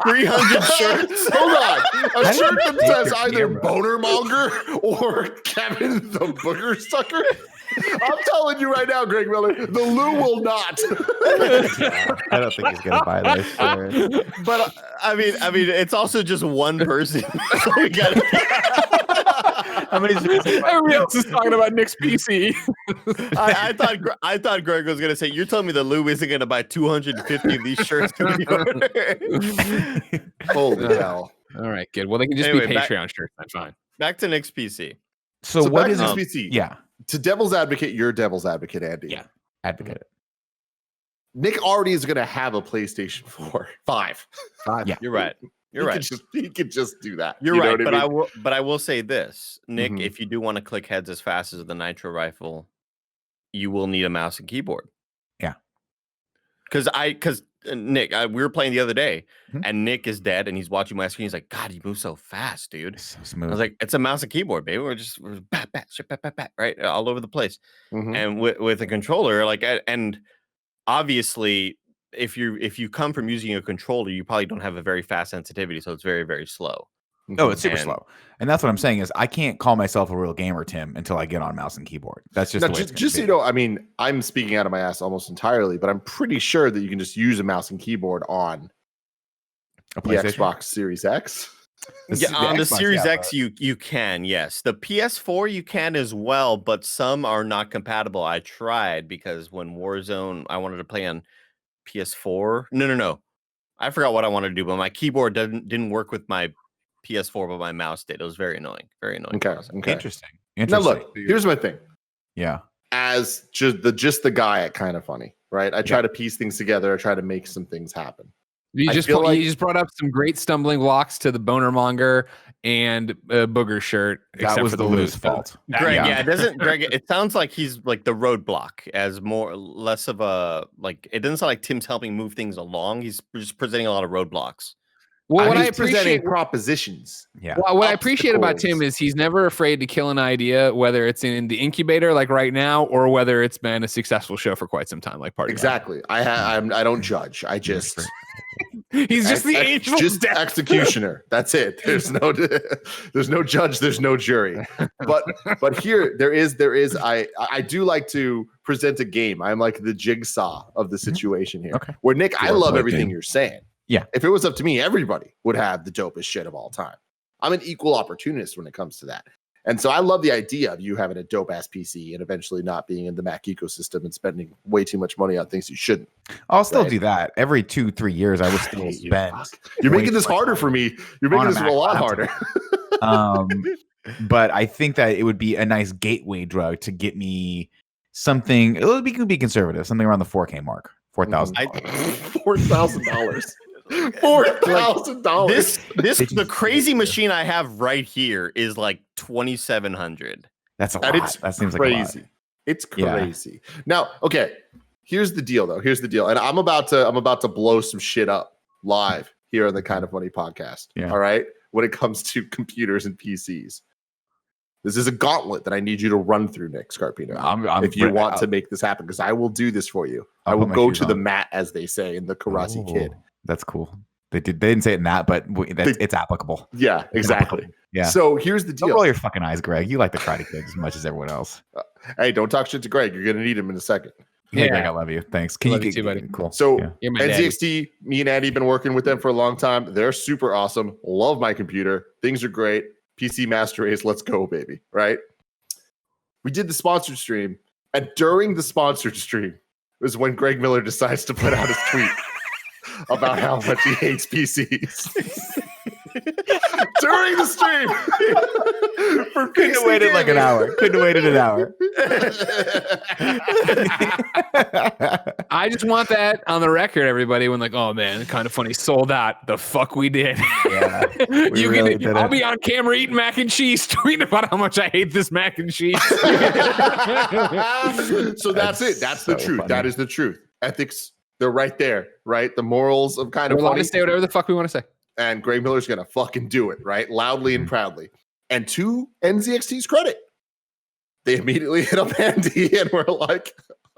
300 shirts. Hold on. A How did shirt you that take says your either camera? Bonermonger or Kevin the Booger Sucker. I'm telling you right now, Greg Miller, the Lou will not. I don't think he's gonna buy this shirt. But I mean, it's also just one person. So we got How many shirts? Everybody else is talking about Nick's PC. I thought Greg was gonna say, "You're telling me that Lou isn't gonna buy 250 of these shirts to be ordered?" Holy hell. All right, good. Well, they can just Anyway, be back- Patreon shirts. That's fine. Back to Nick's PC. So Back what to is this it? PC. Yeah, To devil's advocate, you're devil's advocate, Andy. Yeah. advocate. Nick already is going to have a PlayStation 4, 5. Yeah. You're right. You're right. He could just do that. You're You know right. what But mean? I will say this, Nick. Mhm. If you do want to click heads as fast as the Nitro rifle, you will need a mouse and keyboard. Yeah. Because Nick, we were playing the other day, Mhm. and Nick is dead, and he's watching my screen. He's like, "God, you move so fast, dude." It's so I smooth. was like, "It's a mouse and keyboard, baby. We're bat, bat, shit, bat, bat, bat, right, all over the place." Mhm. And with a controller, like, and obviously, if you come from using a controller, you probably don't have a very fast sensitivity, so it's very, very slow. No, it's super And- slow. And that's what I'm saying is I can't call myself a real gamer, Tim, until I get on mouse and keyboard. That's just Now, the way it's just so gonna you be. know, I mean, I'm speaking out of my ass almost entirely, but I'm pretty sure that you can just use a mouse and keyboard on A the PlayStation? Xbox Series X. Yeah, on the Xbox, Series yeah, X, you can, yes. The PS4 you can as well, but some are not compatible. I tried because when Warzone, I wanted to play on PS4. No. I forgot what I wanted to do, but my keyboard didn't work with my PS4, but my mouse did. It was very annoying. Very annoying. Okay. process. Okay. Interesting. Now, Interesting. look, here's my thing. Yeah. As just the guy at Kind of Funny, right? I try to piece things together. I try to make some things happen. You I just feel like- you just brought up some great stumbling blocks to the bonermonger and a booger shirt. That except was for the Lou's fault. Greg, yeah, doesn't Greg? It sounds like he's like the roadblock, as less of a like. It doesn't sound like Tim's helping move things along. He's just presenting a lot of roadblocks. Well, what I He's presenting appreciate propositions. Yeah. Well, what I appreciate about Obstacles. Tim is he's never afraid to kill an idea, whether it's in the incubator like right now, or whether it's been a successful show for quite some time, like Party. Exactly. I don't judge. I just He's just the angel of just death. executioner. That's it. There's no judge. There's no jury. But here there is. I do like to present a game. I'm like the jigsaw of the situation here. Okay. Where Nick, I Sure, love play everything game. you're saying. Yeah. If it was up to me, everybody would have the dopest shit of all time. I'm an equal opportunist when it comes to that. And so I love the idea of you having a dope ass PC and eventually not being in the Mac ecosystem and spending way too much money on things you shouldn't. I'll still Right. do that. Every 2-3 years, I would still spend. You're way making this too much harder money for me. You're making on a this a Mac lot laptop. harder. But I think that it would be a nice gateway drug to get me something. It could be conservative, something around the 4K mark, $4,000. $4,000. $4,000. The crazy machine I have right here is like 2,700. That's a And lot. it's That seems crazy. like a lot. It's Yeah. crazy. Now, okay. Here's the deal, though. Here's the deal. And I'm about to blow some shit up live here on the Kind of Funny podcast. Yeah. All right. When it comes to computers and PCs. This is a gauntlet that I need you to run through, Nick Scarpino. I'm if you ready. want to make this happen, because I will do this for you. I'll I will put my go shoes to the on. mat, as they say in the Karate Kid. Oh, that's cool. They didn't say it in that, but it's applicable. Yeah, exactly. Yeah. So here's the Don't deal. roll your fucking eyes, Greg. You like the Karate Kid as much as everyone else. Hey, don't talk shit to Greg. You're gonna need him in a second. Hey, Yeah. Greg, I love you. Thanks. Can Love you you too, buddy. Cool. So Yeah. You're my daddy. NZXT, me and Andy been working with them for a long time. They're super awesome. Love my computer. Things are great. PC Master Race, let's go, baby. Right? We did the sponsored stream, and during the sponsored stream was when Greg Miller decides to put out his tweet about how much he hates PCs. During the stream. Couldn't have waited like an hour. Couldn't have waited an hour. I just want that on the record, everybody. When like, oh man, Kind of Funny sold out. The fuck we did. Yeah, we You really can. did I'll it. be on camera eating mac and cheese, tweeting about how much I hate this mac and cheese. So that's it. That's the so truth. funny. That is the truth. Ethics, they're right there, right? The morals of Kind We're of allowed Funny. to say whatever the fuck we want to say. And Greg Miller's gonna fucking do it, right? Loudly and proudly. And to NZXT's credit, they immediately hit up Andy and we're like,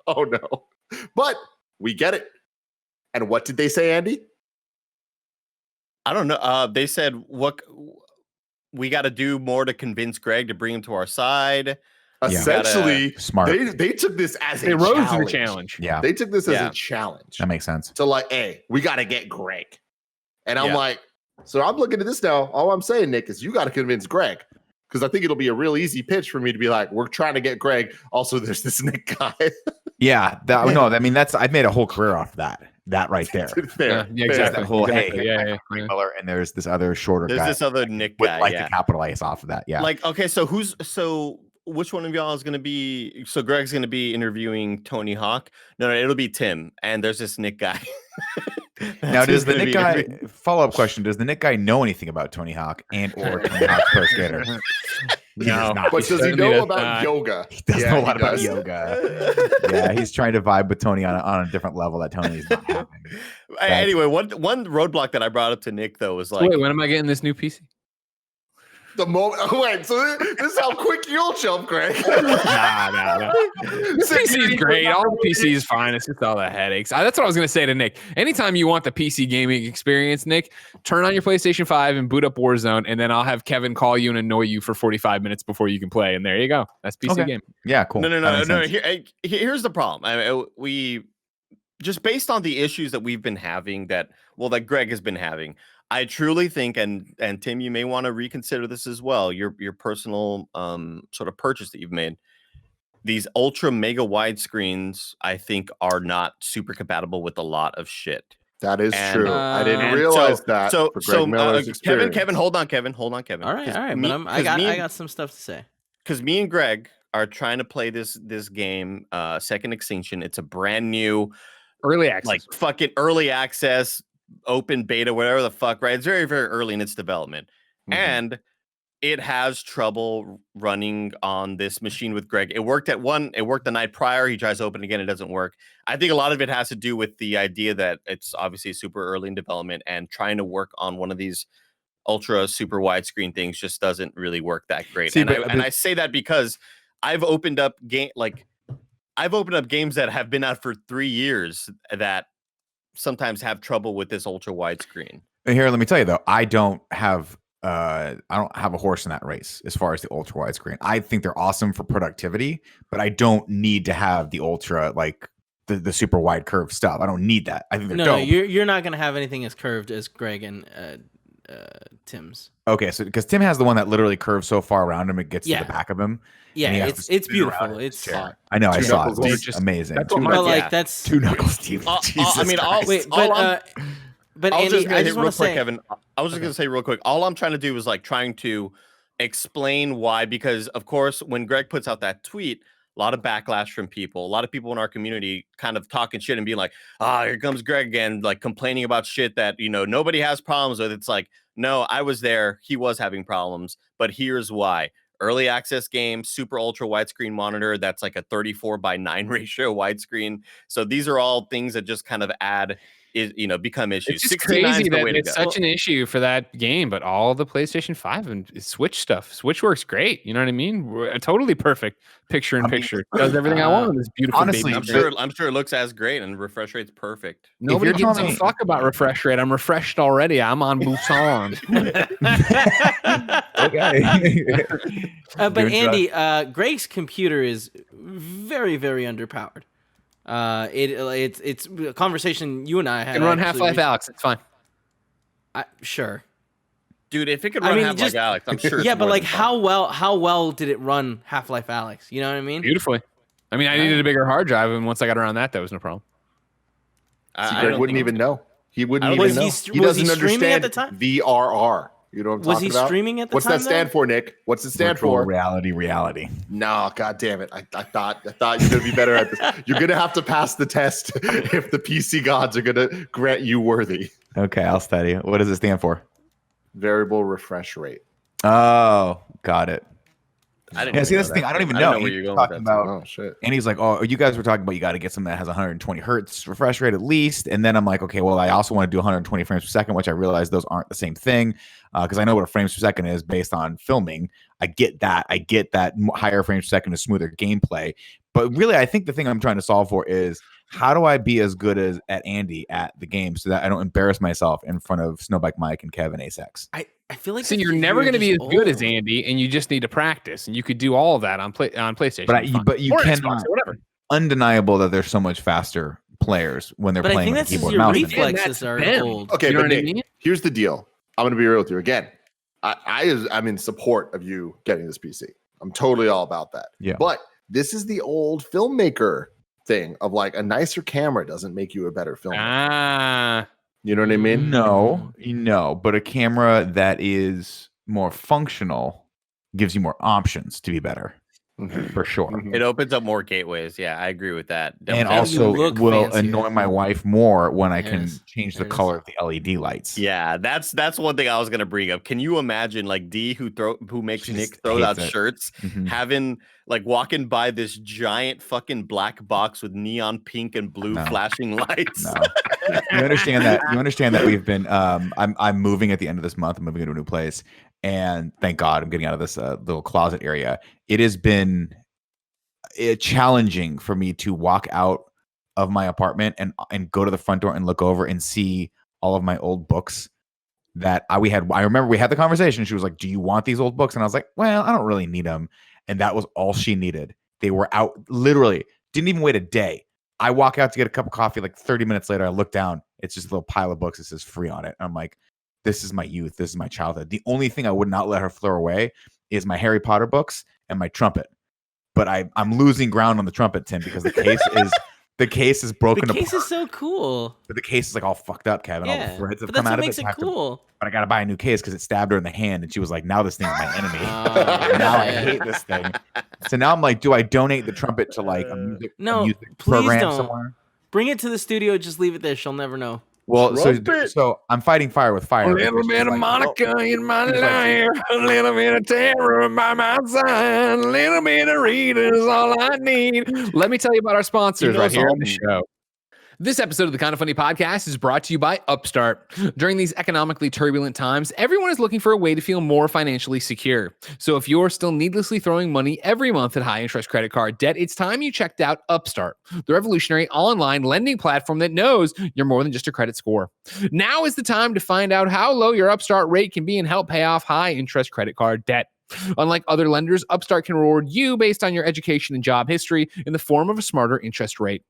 oh no. But we get it. And what did they say, Andy? I don't know. They said what we got to do more to convince Greg to bring him to our side. Essentially, Smart. they took this as They a rose to the challenge. challenge. Yeah, They took this as Yeah. a challenge. that makes sense. To like, hey, we got to get Greg. And I'm Yeah. like, so I'm looking at this now. All I'm saying, Nick, is you got to convince Greg. Because I think it'll be a real easy pitch for me to be like, we're trying to get Greg. Also, there's this Nick guy. Yeah, I mean I've made a whole career off that right there. Fair. Yeah, fair. exactly. That whole Exactly. hey, Yeah, yeah, Greg yeah. Miller, and there's this other shorter There's guy this other Nick with guy. like Yeah. to capitalize off of that. Yeah, Like, okay, so which one of y'all is going to be? So Greg's going to be interviewing Tony Hawk. No, it'll be Tim. And there's this Nick guy. now does That's the who's Nick gonna be guy interviewing- follow-up question? Does the Nick guy know anything about Tony Hawk and or Tony Hawk's Pro Skater? He does not. But does he certainly know does about not. yoga? He does know a lot about does. yoga. Yeah, he's trying to vibe with Tony on a different level that Tony's not having. Anyway, one roadblock that I brought up to Nick though was like, Wait, when am I getting this new PC? The moment. Wait, so this is how quick you'll jump, Greg. Nah. This PC is great. All the PC is fine. It's just all the headaches. That's what I was going to say to Nick. Anytime you want the PC gaming experience, Nick, turn on your PlayStation 5 and boot up Warzone, and then I'll have Kevin call you and annoy you for 45 minutes before you can play. And there you go. That's PC Okay. game. Yeah, cool. no. That makes sense. Here's the problem. I mean, we just based on the issues that we've been having, that Greg has been having. I truly think, and Tim, you may want to reconsider this as well. Your personal sort of purchase that you've made. These ultra mega wide screens, I think, are not super compatible with a lot of shit. That is And- true. I didn't and realize that. So, for Greg Miller's experience. Kevin, hold on, Kevin. All right, 'Cause all right. me- But I 'cause me and- got some stuff to say. because me and Greg are trying to play this game, Second Extinction. It's a brand new, Early access. like fucking early access, open beta, whatever the fuck, right? It's very, very early in its development. Mhm. And it has trouble running on this machine with Greg. It worked at one. It worked the night prior. He tries to open again. It doesn't work. I think a lot of it has to do with the idea that it's obviously super early in development, and trying to work on one of these ultra super widescreen things just doesn't really work that great. See, And I say that because I've opened up games that have been out for 3 years that sometimes have trouble with this ultra widescreen. Here, let me tell you though, I don't have a horse in that race as far as the ultra widescreen. I think they're awesome for productivity, but I don't need to have the ultra, like the super wide curve stuff. I don't need that. I think they're dope. You're not gonna have anything as curved as Greg and Tim's. Okay, so because Tim has the one that literally curves so far around him it gets to the back of him. Yeah, it's beautiful. It's I know, I saw it. It's It's amazing. that's Two knuckles, Steve. I mean, but I was Andy, just gonna I just want to say, Kevin. I was just gonna say real quick. All I'm trying to do is like trying to explain why, because of course, when Greg puts out that tweet, a lot of backlash from people. A lot of people in our community kind of talking shit and being like, here comes Greg again, like complaining about shit that, nobody has problems with. It's like, no, I was there. He was having problems, but here's why. Early access game, super ultra widescreen monitor. That's like a 34:9 ratio widescreen. So these are all things that just kind of become issues. It's just crazy that it's such an issue for that game, but all the PlayStation 5 and Switch stuff. Switch works great. You know what I mean? Totally perfect picture in picture. Does everything I want in this beautiful honestly, baby. I'm sure it looks as great and refresh rate's perfect. Nobody gives a fuck about refresh rate. I'm refreshed already. I'm on Busan. Okay. But Andy, Greg's computer is very, very underpowered. It's a conversation you and I had. Can run Half-Life Alex. It's fine. Sure, dude. If it could run Half-Life Alex, I'm sure. Yeah, but like, how well did it run Half-Life Alex? You know what I mean? Beautifully. I mean, I needed a bigger hard drive, and once I got around that was no problem. Greg wouldn't even know. He wouldn't even know. He doesn't understand at the time? VRR. You know what I'm talking about? Was he streaming at the time? What's that stand for, Nick? What's it stand for? Reality. No, god damn it. I thought you're gonna be better at this. You're gonna have to pass the test if the PC gods are gonna grant you worthy. Okay, I'll study. What does it stand for? Variable refresh rate. Oh, got it. I didn't see, that's the thing. I don't even know. where you're going talking with that. about, Oh shit. and he's like, "Oh, you guys were talking about you got to get something that has 120 hertz refresh rate at least." And then I'm like, "Okay, well, I also want to do 120 frames per second," which I realize those aren't the same thing because I know what a frames per second is based on filming. I get that. Higher frames per second is smoother gameplay. But really, I think the thing I'm trying to solve for is how do I be as good as at Andy at the game so that I don't embarrass myself in front of Snowbike Mike and Kevin Asex. I feel like you're never going to be as good as Andy, and you just need to practice, and you could do all of that on PlayStation. But you cannot. Undeniable that there's so much faster players when they're playing with the keyboard and mouse. Reflexes are old. Okay, but Nick, here's the deal. I'm going to be real with you again. I'm in support of you getting this PC. I'm totally all about that. Yeah. But this is the old filmmaker thing of like a nicer camera doesn't make you a better filmmaker. You know what I mean? No, but a camera that is more functional gives you more options to be better, for sure. It opens up more gateways. Yeah, I agree with that. And also will annoy my wife more when I can change the color of the LED lights. Yeah, that's one thing I was gonna bring up. Can you imagine like D who makes Nick throw out shirts, having like walking by this giant fucking black box with neon pink and blue flashing lights? No. You understand that we've been I'm moving at the end of this month. I'm moving into a new place, and thank God I'm getting out of this little closet area. It has been challenging for me to walk out of my apartment and go to the front door and look over and see all of my old books that I remember we had the conversation. She was like, "Do you want these old books?" And I was like, "Well, I don't really need them." And that was all she needed. They were out, literally didn't even wait a day. I walk out to get a cup of coffee. Like 30 minutes later, I look down. It's just a little pile of books that says free on it. And I'm like, this is my youth. This is my childhood. The only thing I would not let her throw away is my Harry Potter books and my trumpet. But I'm losing ground on the trumpet, Tim, because the case is broken apart. The case is so cool. But the case is like all fucked up, Kevin. Yeah, all the threads have but come that's out what of makes it cool. But I got to buy a new case because it stabbed her in the hand. And she was like, now this thing is my enemy. Now I hate this thing. So now I'm like, do I donate the trumpet to like a music please program don't. somewhere? Bring it to the studio. Just leave it there. She'll never know. Well, Trumpet. so I'm fighting fire with fire. A little bit of Monica in my life, a little bit of terror by my side, a little bit of Rita is all I need. Let me tell you about our sponsors right here on the show. This episode of the Kind of Funny podcast is brought to you by Upstart. During these economically turbulent times, everyone is looking for a way to feel more financially secure. So if you're still needlessly throwing money every month at high-interest credit card debt, it's time you checked out Upstart, the revolutionary online lending platform that knows you're more than just a credit score. Now is the time to find out how low your Upstart rate can be and help pay off high-interest credit card debt. Unlike other lenders, Upstart can reward you based on your education and job history in the form of a smarter interest rate.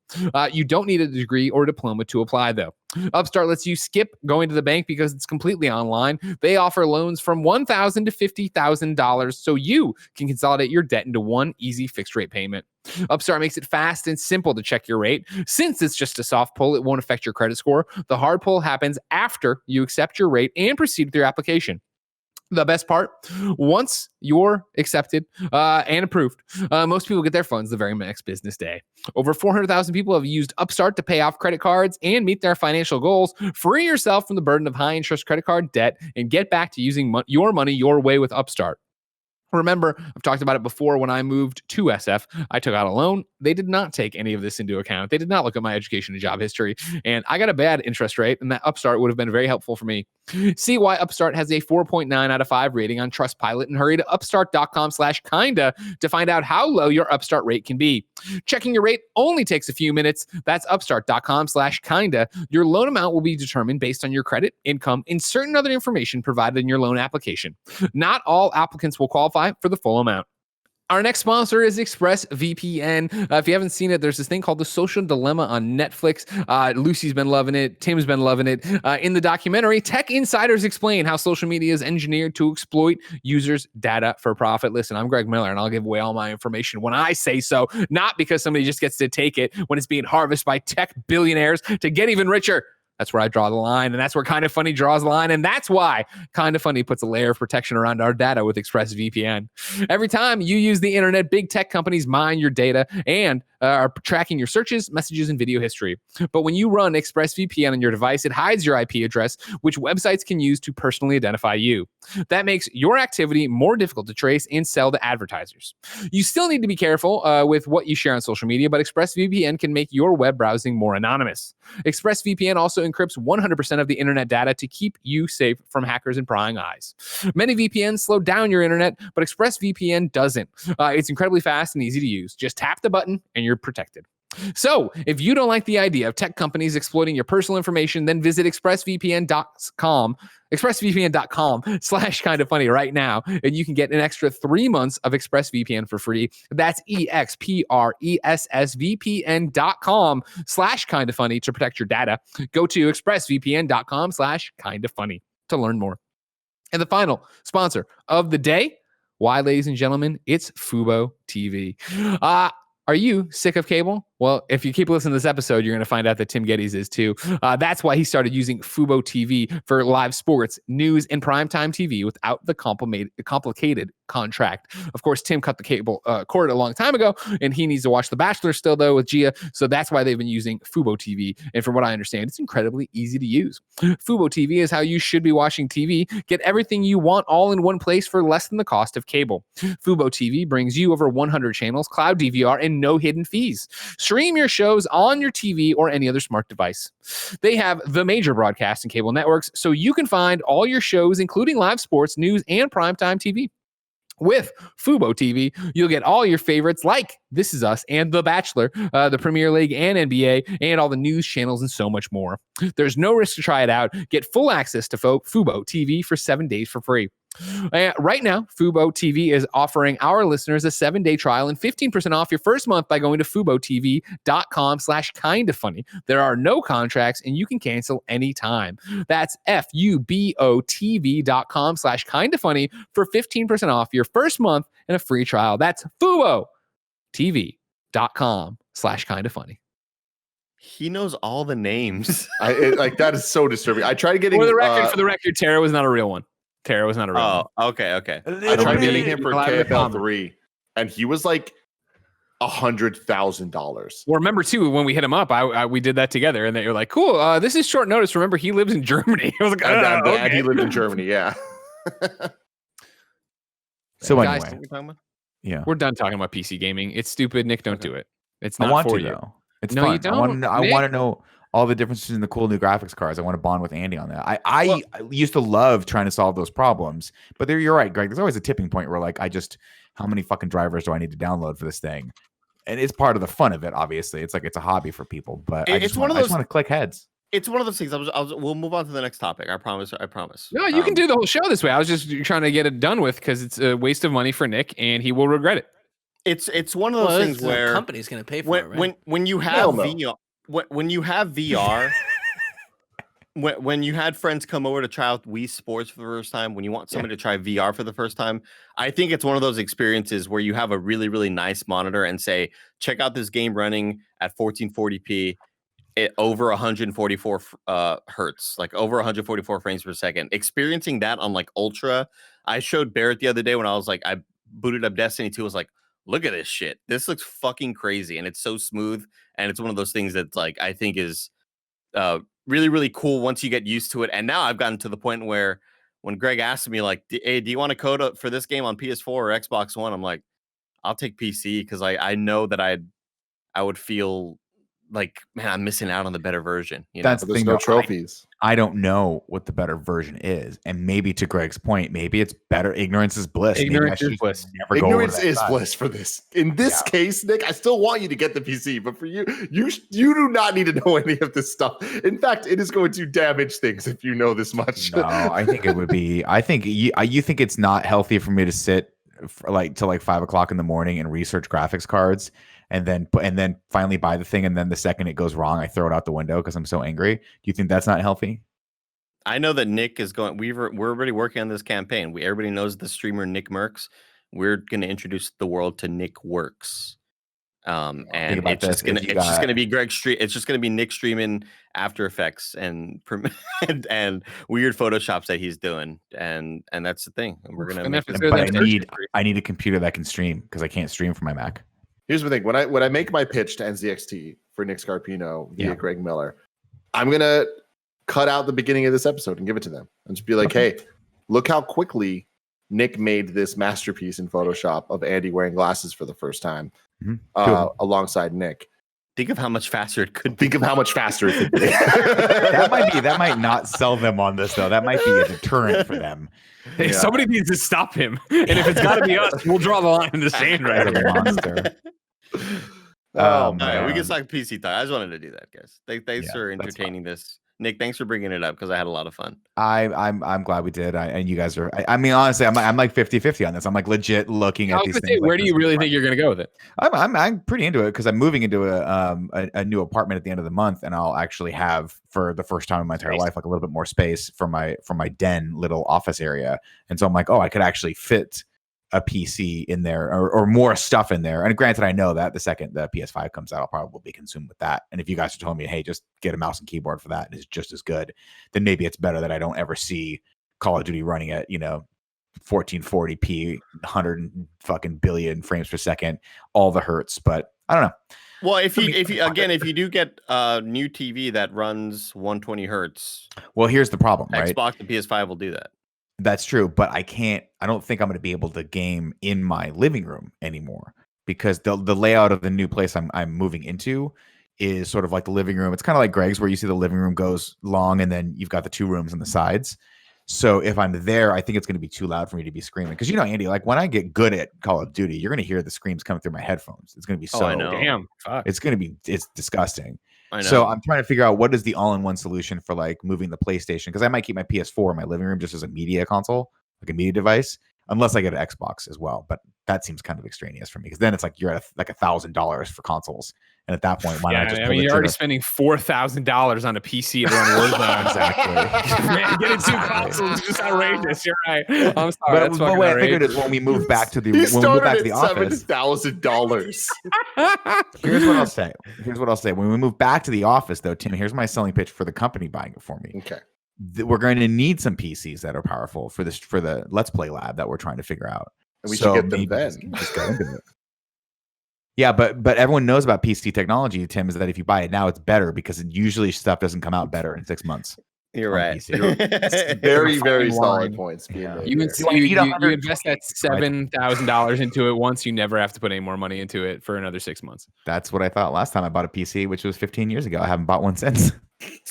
You don't need a degree or diploma to apply, though. Upstart lets you skip going to the bank because it's completely online. They offer loans from $1,000 to $50,000 so you can consolidate your debt into one easy fixed rate payment. Upstart makes it fast and simple to check your rate. Since it's just a soft pull, it won't affect your credit score. The hard pull happens after you accept your rate and proceed with your application. The best part, once you're accepted and approved, most people get their funds the very next business day. Over 400,000 people have used Upstart to pay off credit cards and meet their financial goals. Free yourself from the burden of high-interest credit card debt and get back to using your money your way with Upstart. Remember, I've talked about it before. When I moved to SF, I took out a loan. They did not take any of this into account. They did not look at my education and job history. And I got a bad interest rate, and that Upstart would have been very helpful for me. See why Upstart has a 4.9 out of 5 rating on Trustpilot and hurry to upstart.com/kinda to find out how low your Upstart rate can be. Checking your rate only takes a few minutes. That's upstart.com/kinda. Your loan amount will be determined based on your credit, income, and certain other information provided in your loan application. Not all applicants will qualify for the full amount. Our next sponsor is ExpressVPN. If you haven't seen it, there's this thing called The Social Dilemma on Netflix. Lucy's been loving it. Tim's been loving it. In the documentary, tech insiders explain how social media is engineered to exploit users' data for profit. Listen, I'm Greg Miller, and I'll give away all my information when I say so, not because somebody just gets to take it when it's being harvested by tech billionaires to get even richer. That's where I draw the line, and that's where Kind of Funny draws the line, and that's why Kind of Funny puts a layer of protection around our data with ExpressVPN. Every time you use the internet, big tech companies mine your data and are tracking your searches, messages, and video history. But when you run ExpressVPN on your device, it hides your IP address, which websites can use to personally identify you. That makes your activity more difficult to trace and sell to advertisers. You still need to be careful with what you share on social media, but ExpressVPN can make your web browsing more anonymous. ExpressVPN also encrypts 100% of the internet data to keep you safe from hackers and prying eyes. Many VPNs slow down your internet, but ExpressVPN doesn't. It's incredibly fast and easy to use. Just tap the button and you're protected. So if you don't like the idea of tech companies exploiting your personal information, then visit expressvpn.com/kindoffunny right now, and you can get an extra 3 months of ExpressVPN for free. That's expressvpn.com/kindoffunny to protect your data. Go to expressvpn.com/kindoffunny to learn more. And the final sponsor of the day, why, ladies and gentlemen, it's Fubo TV. Are you sick of cable? Well, if you keep listening to this episode, you're going to find out that Tim Gettys is too. That's why he started using Fubo TV for live sports, news, and primetime TV without the complicated contract. Of course, Tim cut the cable cord a long time ago, and he needs to watch The Bachelor still, though, with Gia. So that's why they've been using Fubo TV. And from what I understand, it's incredibly easy to use. Fubo TV is how you should be watching TV. Get everything you want all in one place for less than the cost of cable. Fubo TV brings you over 100 channels, cloud DVR, and no hidden fees. Stream your shows on your TV or any other smart device. They have the major broadcast and cable networks, so you can find all your shows, including live sports, news, and primetime TV. With Fubo TV, you'll get all your favorites like This Is Us and The Bachelor, the Premier League and NBA, and all the news channels and so much more. There's no risk to try it out. Get full access to Fubo TV for 7 days for free. Right now, Fubo TV is offering our listeners a 7-day trial and 15% off your first month by going to FuboTV.com/kindoffunny. There are no contracts and you can cancel anytime. That's FuboTV.com/kindoffunny for 15% off your first month and a free trial. That's FuboTV.com/kindoffunny. He knows all the names. That is so disturbing. I tried getting For the record, Tara was not a real one. Tara was not a real one. Oh, okay. I tried getting him for KFL 3, and he was like $100,000. Well, remember too when we hit him up, we did that together, and they were like, "Cool, this is short notice." Remember, he lives in Germany. I was like, And he lived in Germany. Yeah. So Guys, anyway, What we talking about? yeah, we're done talking about PC gaming. It's stupid. Nick, don't do it. It's I not want for to you. though. It's No, fun. you don't, I Nick. want to know all the differences in the cool new graphics cards. I want to bond with Andy on that. I used to love trying to solve those problems, but you're right, Greg. There's always a tipping point where like how many fucking drivers do I need to download for this thing? And it's part of the fun of it. Obviously, it's like it's a hobby for people, but I just want to click heads. It's one of those things. We'll move on to the next topic. I promise. No, you can do the whole show this way. I was just trying to get it done with because it's a waste of money for Nick, and he will regret it. It's one of those things where the company's going to pay for it, right? when you have VR, when you have VR, when you had friends come over to try out Wii Sports for the first time, when you want somebody to try VR for the first time, I think it's one of those experiences where you have a really, really nice monitor and say, check out this game running at 1440p. Over 144 hertz, like over 144 frames per second. Experiencing that on like ultra, I showed Barrett the other day when I booted up Destiny 2. I was like, look at this shit. This looks fucking crazy, and it's so smooth. And it's one of those things that's like I think is really, really cool once you get used to it. And now I've gotten to the point where when Greg asked me like, "Hey, do you want to code up for this game on PS4 or Xbox One?" I'm like, I'll take PC because I know that I would feel like, man, I'm missing out on the better version. That's the thing. No trophies. I don't know what the better version is, and maybe to Greg's point, maybe it's better. Ignorance is bliss. Ignorance is bliss. Ignorance is bliss for this. In this case, Nick, I still want you to get the PC, but for you do not need to know any of this stuff. In fact, it is going to damage things if you know this much. No, I think it would be. I think you think it's not healthy for me to sit till like 5 o'clock in the morning and research graphics cards. And then finally buy the thing, and then the second it goes wrong, I throw it out the window because I'm so angry. Do you think that's not healthy? I know that Nick is going. We're already working on this campaign. Everybody knows the streamer Nick Mercs. We're going to introduce the world to Nick Works. And it's just gonna be Greg stream. It's just gonna be Nick streaming After Effects and and weird Photoshops that he's doing, and that's the thing. And we're gonna. I need a computer that can stream because I can't stream from my Mac. Here's the thing: when I make my pitch to NZXT for Nick Scarpino via Greg Miller, I'm gonna cut out the beginning of this episode and give it to them and just be like, "Hey, look how quickly Nick made this masterpiece in Photoshop of Andy wearing glasses for the first time, alongside Nick." Think of how much faster it could. Think of how much faster it could be. that might not sell them on this though. That might be a deterrent for them. Hey, somebody needs to stop him, and if it's got to be us, we'll draw the line in the sand. Right, a monster. All right, we can talk PC time. I just wanted to do that, guys. Thanks for entertaining this. Nick, thanks for bringing it up because I had a lot of fun. I'm glad we did. And you guys are. I mean, honestly, I'm like 50-50 on this. I'm like legit looking at these things. Where do you really think you're going to go with it? I'm pretty into it because I'm moving into a new apartment at the end of the month, and I'll actually have for the first time in my entire life like a little bit more space for my den little office area. And so I'm like, oh, I could actually fit a PC in there or more stuff in there. And granted, I know that the second the PS5 comes out, I'll probably be consumed with that. And if you guys are telling me, hey, just get a mouse and keyboard for that, and it's just as good, then maybe it's better that I don't ever see Call of Duty running at 1440p, 100 fucking billion frames per second, all the hertz. But I don't know. Well, if you do get a new TV that runs 120 hertz, well, here's the problem, right? Xbox and PS5 will do that. That's true, but I don't think I'm going to be able to game in my living room anymore because the layout of the new place I'm moving into is sort of like the living room. It's kind of like Greg's where you see the living room goes long and then you've got the two rooms on the sides. So if I'm there, I think it's going to be too loud for me to be screaming. Because Andy, like when I get good at Call of Duty, you're going to hear the screams coming through my headphones. It's going to be so damn. It's disgusting. So I'm trying to figure out what is the all-in-one solution for like moving the PlayStation, because I might keep my PS4 in my living room just as a media console, like a media device, unless I get an Xbox as well. But that seems kind of extraneous for me because then it's like you're at like $1,000 for consoles, and at that point, why not just? You're already spending $4,000 on a PC to run Warzone. Exactly. Man, getting two consoles is just outrageous. You're right. I'm sorry. But the way I figured is when we move back to the office. $7,000. Here's what I'll say. When we move back to the office, though, Tim, here's my selling pitch for the company buying it for me. Okay. We're going to need some PCs that are powerful for the Let's Play lab that we're trying to figure out. And we should get them then. Just go into it. Yeah, but everyone knows about PC technology, Tim, is that if you buy it now, it's better because usually stuff doesn't come out better in 6 months. You're on right. PC. Very, very Fine solid wine. points being Yeah. made You, here. Do I need you invest that 128 $7,000 into it once. You never have to put any more money into it for another 6 months. That's what I thought last time I bought a PC, which was 15 years ago. I haven't bought one since.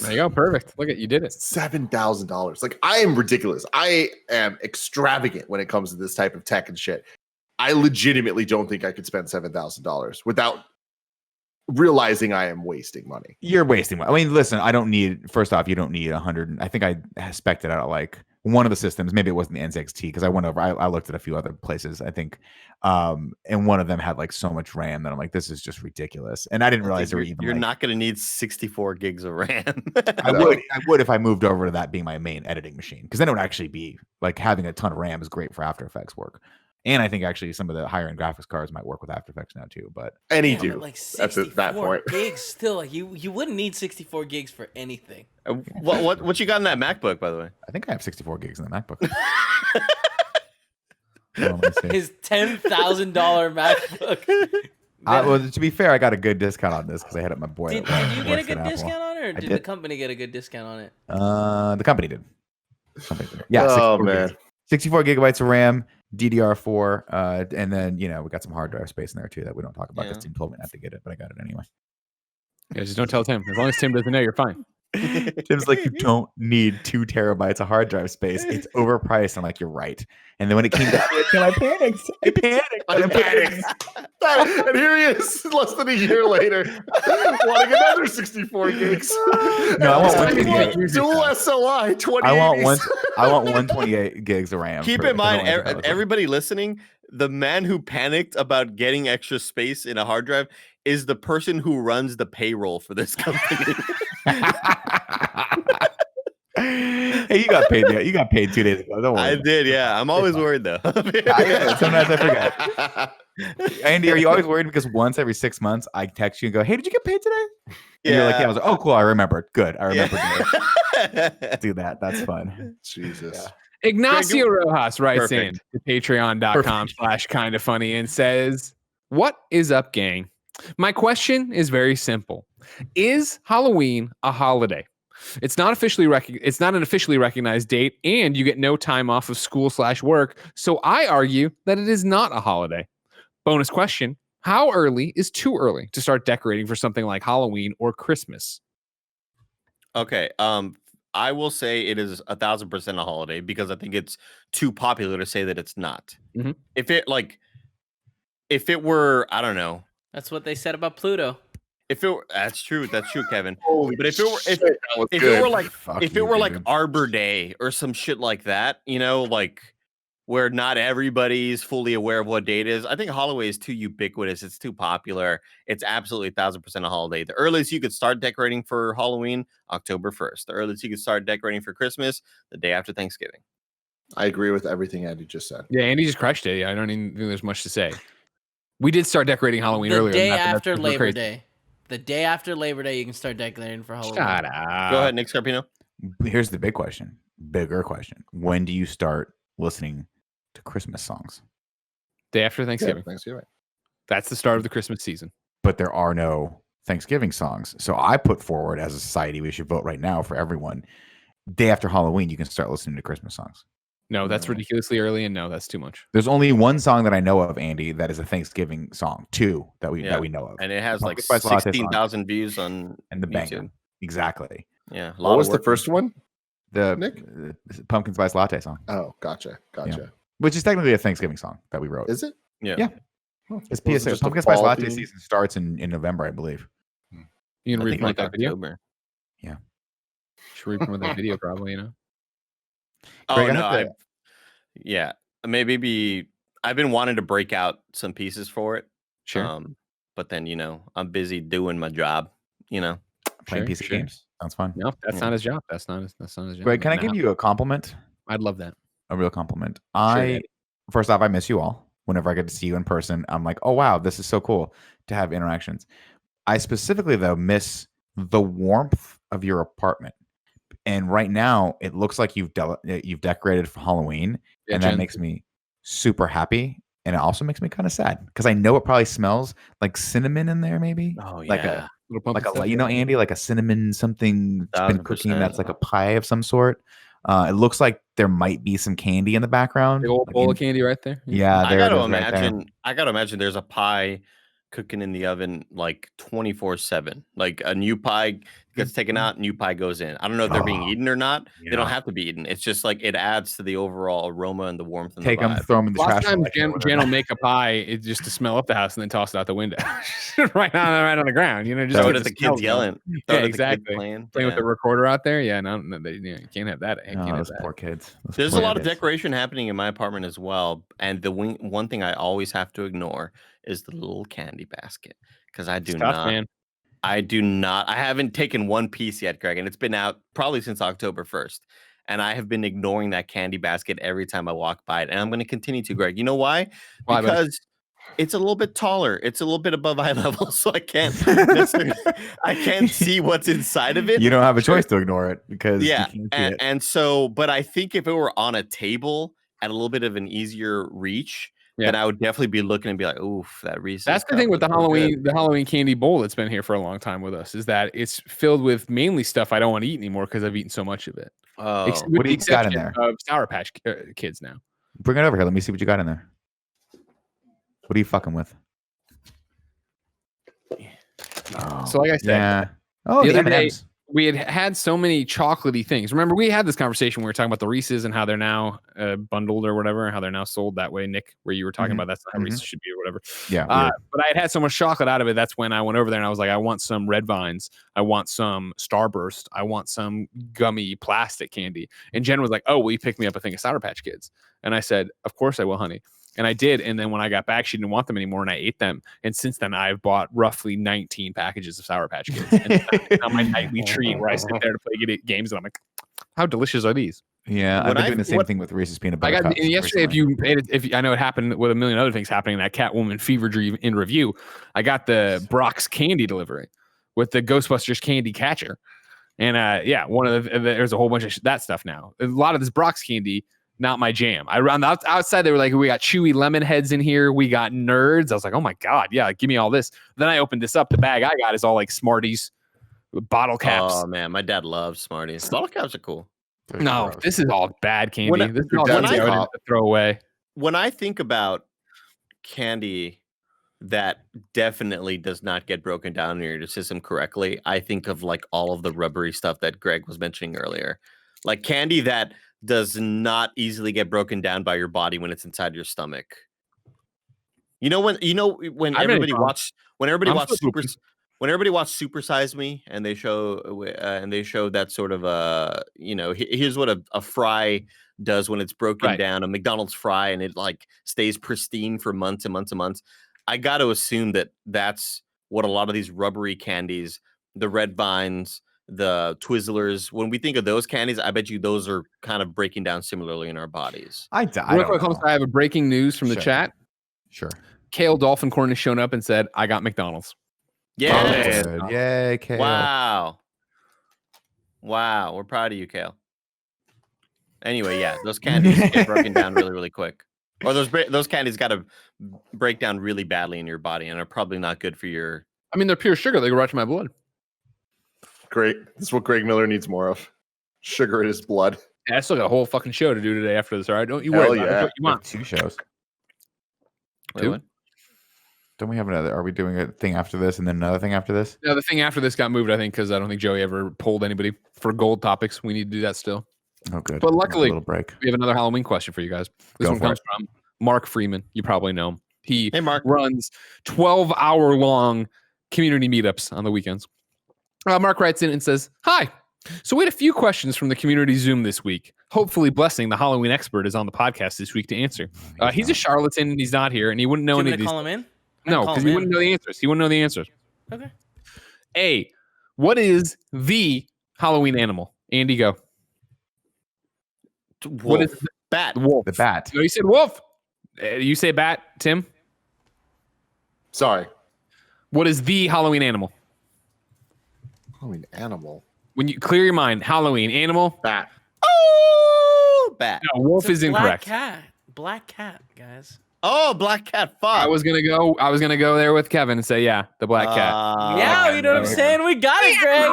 There you go. Perfect. Look at you did it. $7,000. Like, I am ridiculous. I am extravagant when it comes to this type of tech and shit. I legitimately don't think I could spend $7,000 without realizing I am wasting money. You're wasting money. I mean, listen, I don't need, first off, you don't need 100. I think I spec'd it out like one of the systems. Maybe it wasn't the NZXT because I went over, I looked at a few other places, I think. And one of them had like so much RAM that I'm like, this is just ridiculous. And I didn't realize there were even you're like, not going to need 64 gigs of RAM. I would if I moved over to that being my main editing machine, because then it would actually be like having a ton of RAM is great for After Effects work. And I think actually some of the higher end graphics cards might work with After Effects now too. But Any Yeah, do. but like That's at that 64 point. gigs still, like you wouldn't need 64 gigs for anything. What you got in that MacBook, by the way? I think I have 64 gigs in the MacBook. Hold on, let me see. His $10,000 MacBook. Well, to be fair, I got a good discount on this because I hit up my boy. Did that you get a works at good Apple. discount on it, or did the did. company get a good discount on it? The company did. Yeah. Oh 64 man. gigs. 64 gigabytes of RAM, DDR4, and then we got some hard drive space in there too that we don't talk about. Yeah. Because Tim told me not to get it, but I got it anyway. Yeah, just don't tell Tim. As long as Tim doesn't know, you're fine. Tim's like, you don't need 2 terabytes of hard drive space. It's overpriced. I'm like, you're right. And then when it came down to it, Tim, I panicked. I panicked. And here he is, less than a year later, wanting another 64 gigs. No, I want This one time he's gigabyte. like, dual SLI 20. I want 128 gigs of RAM. Keep in mind, everybody listening, the man who panicked about getting extra space in a hard drive is the person who runs the payroll for this company. Hey, you got paid. You got paid 2 days ago. Don't worry. I did, yeah. I'm always worried though. Sometimes I forget. Andy, are you always worried because once every 6 months I text you and go, "Hey, did you get paid today?" And you're like, "Yeah." I was like, "Oh, cool. I remembered. Good. I remembered." Do that. That's fun. Jesus. Ignacio Rojas writes in Perfect. to patreon.com/kindafunny and says, "What is up, gang? My question is very simple. Is Halloween a holiday? It's not an officially recognized date, and you get no time off of school/work. So I argue that it is not a holiday. Bonus question: how early is too early to start decorating for something like Halloween or Christmas?" Okay. I will say it is 1,000% a holiday because I think it's too popular to say that it's not. Mhm. If it were, I don't know. That's what they said about Pluto. That's true, Kevin. Holy But if it were, shit, that was if good. it were like, Fuck if you, it were like dude. Arbor Day or some shit like that, like where not everybody's fully aware of what date it is, I think Halloween is too ubiquitous. It's too popular. It's absolutely 1,000% a holiday. The earliest you could start decorating for Halloween, October 1st. The earliest you could start decorating for Christmas, the day after Thanksgiving. I agree with everything Andy just said. Yeah, Andy just crushed it. Yeah, I don't even think there's much to say. We did start decorating Halloween The earlier. day than that, but after that's Labor crazy. Day. The day after Labor Day, you can start decorating for Halloween. Shut up. Go ahead, Nick Scarpino. Here's the bigger question. When do you start listening to Christmas songs? Day after Thanksgiving. Yeah, Thanksgiving. That's the start of the Christmas season. But there are no Thanksgiving songs. So I put forward as a society, we should vote right now for everyone. Day after Halloween, you can start listening to Christmas songs. No, that's ridiculously early, and no, that's too much. There's only one song that I know of, Andy, that is a Thanksgiving song. 2 that we know of. And it has like Pumpkin Spice Latte song. 16,000 views on And the YouTube. banger. Exactly. Yeah. What was the first one? The Nick? Pumpkin Spice Latte song, Oh, gotcha. which is technically a Thanksgiving song that we wrote. Is it? Yeah. Yeah. Oh, It's was it PSA. just a Pumpkin Spice fall Latte theme? season starts in November, I believe. You can I think re-promote like that video. October. Should re-promote that video, probably. Oh Greg, I no, have to- yeah, maybe I've been wanting to break out some pieces for it. Sure. But then I'm busy doing my job. Playing Sure, PC sure. games. Sounds fun. No, that's Yeah. not his job. That's not his job. Greg, can I No, give you a compliment? I'd love that. A real compliment. Dad. First off, I miss you all. Whenever I get to see you in person, I'm like, oh wow, this is so cool to have interactions. I specifically though miss the warmth of your apartment. And right now, it looks like you've decorated for Halloween, Yeah, and that Jen. makes me super happy. and it also makes me kind of sad because I know it probably smells like cinnamon in there, maybe. Oh Like yeah, Little pumpkin stuff. Andy, like a cinnamon something that's been cooking 1000%. that's like a pie of some sort. It looks like there might be some candy in the background. Big old like bowl in- of candy right there. yeah, I there it gotta is right there. imagine. I gotta imagine there's a pie cooking in the oven like 24/7. Like a new pie gets taken out, new pie goes in. I don't know if they're being eaten or not. They don't have to be eaten. It's just like it adds to the overall aroma and the warmth and Take the them, vibe. throw them in the A lot trash. of times collection, Jan will make a pie just to smell up the house and then toss it out the window, right on the ground. You know, just Throw it get at the smell kids going. yelling. Throw Yeah, it at the kids exactly. playing. Playing with the Yeah. recorder out there. Yeah, no, you can't have that. Can't have those that. poor kids. Those There's poor a lot of kids. decoration happening in my apartment as well. And the one thing I always have to ignore is the little candy basket. Because I do It's tough, not. man. I do not. I haven't taken one piece yet, Greg, and it's been out probably since October 1st. And I have been ignoring that candy basket every time I walk by it. And I'm going to continue to, Greg. You know why? Why, buddy? Because it's a little bit taller. It's a little bit above eye level, so I can't necessarily, I can't see what's inside of it. You don't have a choice to ignore it because Yeah, you can't see it. and so, but I think if it were on a table at a little bit of an easier reach, then I would definitely be looking and be like, "Oof, that Reese's." That's the cup thing with the looks real good." Halloween candy bowl that's been here for a long time with us is that it's filled with mainly stuff I don't want to eat anymore because I've eaten so much of it. Oh, With What do the you got in exception there? of Sour Patch Kids now. Bring it over here. Let me see what you got in there. What are you fucking with? Oh, So like I said, yeah. Oh, the the other day, M&Ms. we had so many chocolatey things. Remember, we had this conversation when we were talking about the Reese's and how they're now bundled or whatever, how they're now sold that way, Nick, where you were talking about that's not how Reese's should be or whatever. Yeah. But I had so much chocolate out of it. That's when I went over there and I was like, I want some Red Vines. I want some Starburst. I want some gummy plastic candy. And Jen was like, oh, will you pick me up a thing of Sour Patch Kids? And I said, of course I will, honey. And I did. And then when I got back, she didn't want them anymore. And I ate them. And since then, I've bought roughly 19 packages of Sour Patch Kids. And it's now my nightly treat where I sit there to play games. And I'm like, how delicious are these? Yeah, I've been doing the same thing with Reese's peanut butter. I got cups yesterday. recently. If I know it happened with a million other things happening in that Catwoman fever dream in review, I got the Brock's candy delivery with the Ghostbusters candy catcher. And one of there's a whole bunch of that stuff now. A lot of this Brock's candy, not my jam. I ran outside. They were like, we got chewy lemon heads in here. We got nerds. I was like, oh my God. Yeah. Give me all this. Then I opened this up. The bag I got is all like Smarties, bottle caps. Oh man, my dad loves Smarties. Bottle caps are cool. No, this is all bad candy. This is all When candy I would I- have to throw away. When I think about candy that definitely does not get broken down in your system correctly, I think of like all of the rubbery stuff that Greg was mentioning earlier. Like candy that does not easily get broken down by your body when it's inside your stomach. When I everybody mean, watched when everybody I'm watched still when everybody watched Super Size Me and they showed that sort of here's what a fry does when it's broken down, a McDonald's fry, and it like stays pristine for months and months and months. I got to assume that that's what a lot of these rubbery candies, the Red Vines, the Twizzlers, when we think of those candies, I bet you those are kind of breaking down similarly in our bodies. I Real don't quick, know. I have a breaking news from the Sure. chat. Sure. Kale Dolphin Corn has shown up and said, I got McDonald's. Yeah. Good. Yay, Kale. Wow. We're proud of you, Kale. Anyway, yeah, those candies get broken down really, really quick. Or those candies got to break down really badly in your body and are probably not good for your. I mean, they're pure sugar. They go right to my blood. Great. This is what Greg Miller needs more of. Sugar in his blood. Yeah, I still got a whole fucking show to do today after this. All right, don't you Hell worry about it. yeah. What you want? 2 shows. Wait, Two? what? Don't we have another? Are we doing a thing after this and then another thing after this? No, the thing after this got moved, I think, because I don't think Joey ever pulled anybody for gold topics. We need to do that still. Oh, good. But luckily- a little break. We have another Halloween question for you guys. This Go one for comes from Mark Freeman. You probably know him. He Hey, Mark. runs 12-hour-long community meetups on the weekends. Mark writes in and says, hi. So we had a few questions from the community Zoom this week. Hopefully Blessing, the Halloween expert, is on the podcast this week to answer. He's a charlatan and he's not here and he wouldn't know Do any you of want these. to call him in? No, call because him he in. wouldn't know the answers. He wouldn't know the answers. Okay. A, what is the Halloween animal? Andy, go. Wolf. What is bat? wolf? The bat. No, you said wolf. You say bat, Tim? Sorry. What is the Halloween animal? Halloween animal. When you clear your mind, Halloween animal. Bat. Oh, bat. No, wolf It's a is incorrect. Black cat. Black cat, guys. Oh, Black Cat. Fuck. I was gonna go there with Kevin and say, yeah, the black cat. Yeah, you know what I'm saying? We got it, Greg.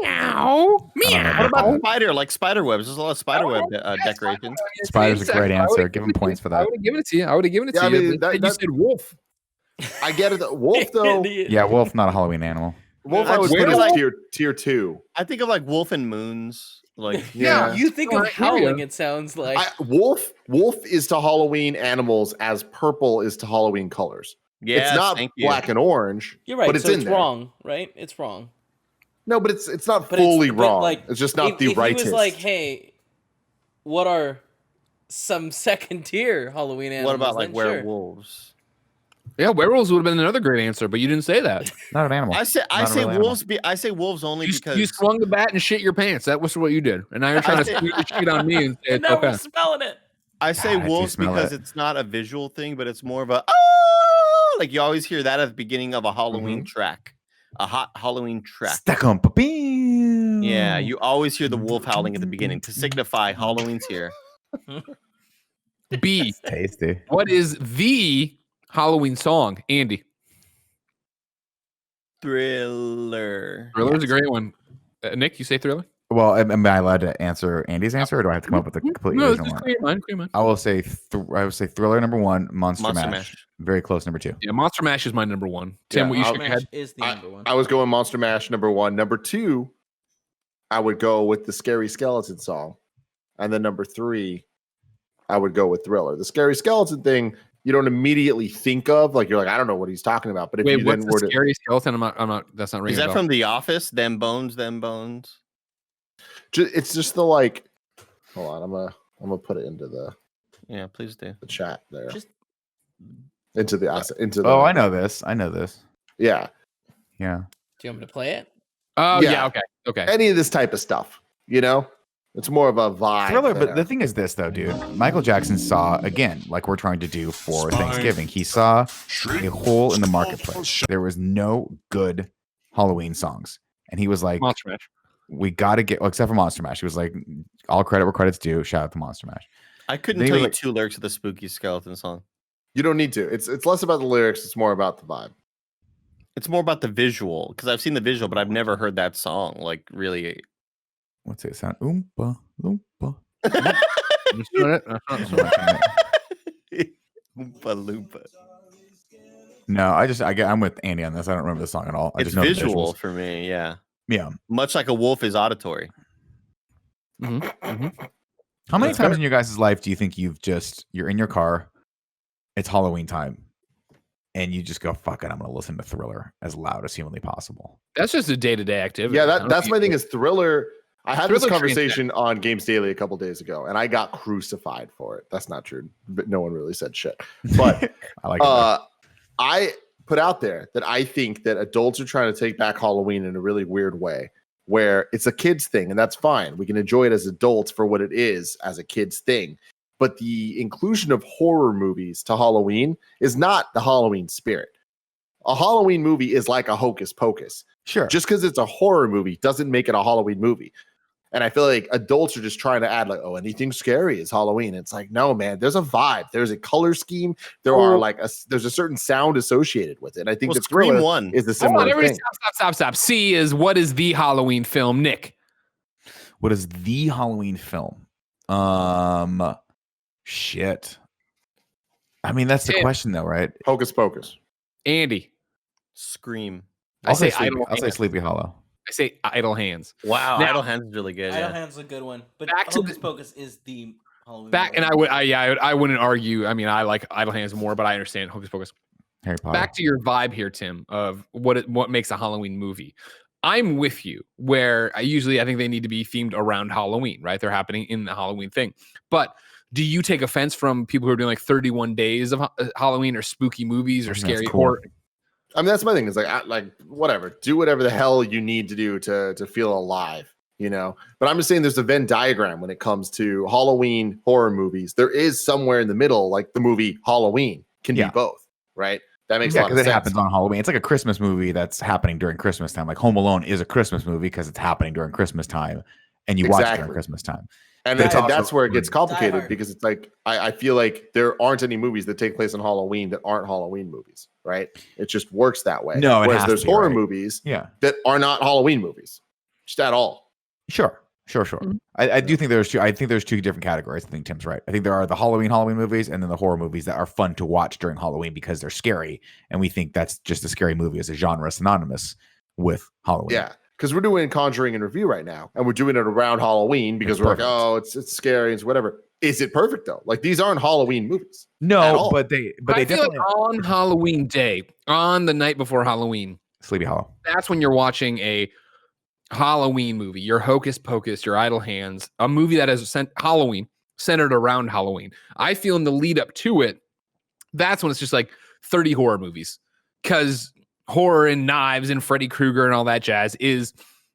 Meow. What about spider? Like spider webs. There's a lot of spider web decorations. Spider's a great answer. Give him points for I that. would have given it to you. I would have given it to I you. mean, But you said wolf. I get it. Wolf though. Yeah, wolf, not a Halloween animal. Wolf, I would Where put as like- tier 2. I think of like wolf and moons. Like Yeah. You think of howling, it sounds like. Wolf is to Halloween animals as purple is to Halloween colors. yes, It's not thank you. black and orange. You're right, but it's so in it's there. wrong, right? It's wrong. No, but it's not But fully but, wrong. like, it's just not the if rightest. He was like, hey, what are some second tier Halloween animals? What about like then sure. werewolves? Yeah, werewolves would have been another great answer, but you didn't say that. Not an animal. I say Not a real animal. wolves. I say wolves only You, because you swung the bat and shit your pants. That was what you did, and now you're trying to squeeze the shit on me and say it's No, okay. we're smelling it. I say God, I do wolves smell because it. it's not a visual thing, but it's more of a oh, like you always hear that at the beginning of a Halloween track, a hot Halloween track. Stuck on papin. Yeah, you always hear the wolf howling at the beginning to signify Halloween's here. B. Tasty. What is the Halloween song, Andy? Thriller. Thriller's a great one. Nick, you say Thriller? Well, am I allowed to answer Andy's answer, or do I have to come up with a complete No, original just one? clear your mind. Clear your mind. I will say Thriller number 1, Monster Monster Mash. Mash. Very close number 2. Yeah, Monster Mash is my number one. Tim, Yeah, what you I'll- shook your head? is the number one. I was going Monster Mash number 1. Number 2, I would go with the Scary Skeleton song. And then number 3, I would go with Thriller. The Scary Skeleton thing, you don't immediately think of. Like, you're like, I don't know what he's talking about. But if Wait, you what's then the were to. scary skeleton? I'm not. That's not ringing. Is a that bell. from The Office? Them bones, them bones. It's just the like. Hold on, I'm gonna put it into the Yeah, please do. chat there. Just- into the. Oh, I know this. Yeah, Yeah. Do you want me to play it? Oh Yeah. yeah. Okay. Okay. any of this type of stuff. You know, it's more of a vibe. Thriller, than but the thing is this though, dude. Michael Jackson saw, again, like we're trying to do for Thanksgiving, he saw a hole in the marketplace. There was no good Halloween songs. And he was like, Monster Mash. we gotta get, well, except for Monster Mash. He was like, all credit where credit's due. Shout out to Monster Mash. I couldn't They tell were you like- 2 lyrics of the spooky skeleton song. You don't need to. It's less about the lyrics. It's more about the vibe. It's more about the visual because I've seen the visual, but I've never heard that song. Like really, What's it sound? Oompa, loompa. That's not it. That's not it. Oompa Loompa. No, I'm with Andy on this. I don't remember the song at all. I It's just know the visual visuals. for me. Yeah, Yeah. much like a wolf is auditory. Mhm, mhm. How many That's times fair. in your guys' life do you think you're in your car, it's Halloween time, and you just go, fuck it, I'm gonna listen to Thriller as loud as humanly possible? That's just a day-to-day activity. Yeah, I don't that's think my thing. it- Is Thriller. I had this Thriller's conversation on Games Daily a couple days ago, and I got crucified for it. That's not true, but no one really said shit. But I like it. though. I put out there that I think that adults are trying to take back Halloween in a really weird way, where it's a kids thing, and that's fine. We can enjoy it as adults for what it is as a kids thing. But the inclusion of horror movies to Halloween is not the Halloween spirit. A Halloween movie is like a Hocus Pocus. Sure. Just because it's a horror movie doesn't make it a Halloween movie. And I feel like adults are just trying to add like, oh, anything scary is Halloween. It's like, no, man, there's a vibe. There's a color scheme. There are like there's a certain sound associated with it. And I think Well, the Scream Thriller 1. is a Hold similar on, everybody, thing. stop. C is what is the Halloween film, Nick? What is the Halloween film? Shit. I mean, that's the Yeah. question though, right? Hocus Pocus. Andy. Scream. I say Sleepy, Idle I'll say Hands. Sleepy Hollow. I say Idle Hands. Wow, Now- Idle Hands is really good. Idle Yeah. Hands is a good one, but Back to Hocus the- Pocus is the Halloween. Back, and I wouldn't argue. I mean, I like Idle Hands more, but I understand Hocus Pocus. Harry Potter. Back to your vibe here, Tim, of what makes a Halloween movie. I'm with you where I think they need to be themed around Halloween, right? They're happening in the Halloween thing. But do you take offense from people who are doing like 31 days of Halloween or spooky movies or I think that's scary cool. horror? I mean, that's my thing. It's like whatever. Do whatever the hell you need to do to feel alive, you know? But I'm just saying there's a Venn diagram when it comes to Halloween horror movies. There is somewhere in the middle, like the movie Halloween can Yeah. be both, right? That makes Yeah, a lot of because sense. it happens on Halloween. It's like a Christmas movie that's happening during Christmas time. Like Home Alone is a Christmas movie because it's happening during Christmas time, and you watch it during Exactly. Christmas time. And That's also that's where it fun. gets Die complicated Hard. because it's like I feel like there aren't any movies that take place on Halloween that aren't Halloween movies, right? It just works that way. No, it whereas has to there's be, horror right? movies Yeah. that are not Halloween movies, just at all. Sure. I do think there's two. I think there's two different categories. I think Tim's right. I think there are the Halloween movies, and then the horror movies that are fun to watch during Halloween because they're scary, and we think that's just a scary movie as a genre synonymous with Halloween. Yeah, because we're doing Conjuring in review right now, and we're doing it around Halloween because It's we're perfect. like, oh, it's scary, it's whatever. Is it perfect though? Like these aren't Halloween movies. At No, all. but they I feel definitely like on Halloween day, on the night before Halloween, Sleepy Hollow. that's when you're watching a Halloween movie, your Hocus Pocus, your Idle Hands, a movie that has Halloween centered around Halloween. I feel in the lead up to it, that's when it's just like 30 horror movies because horror and knives and Freddy Krueger and all that jazz is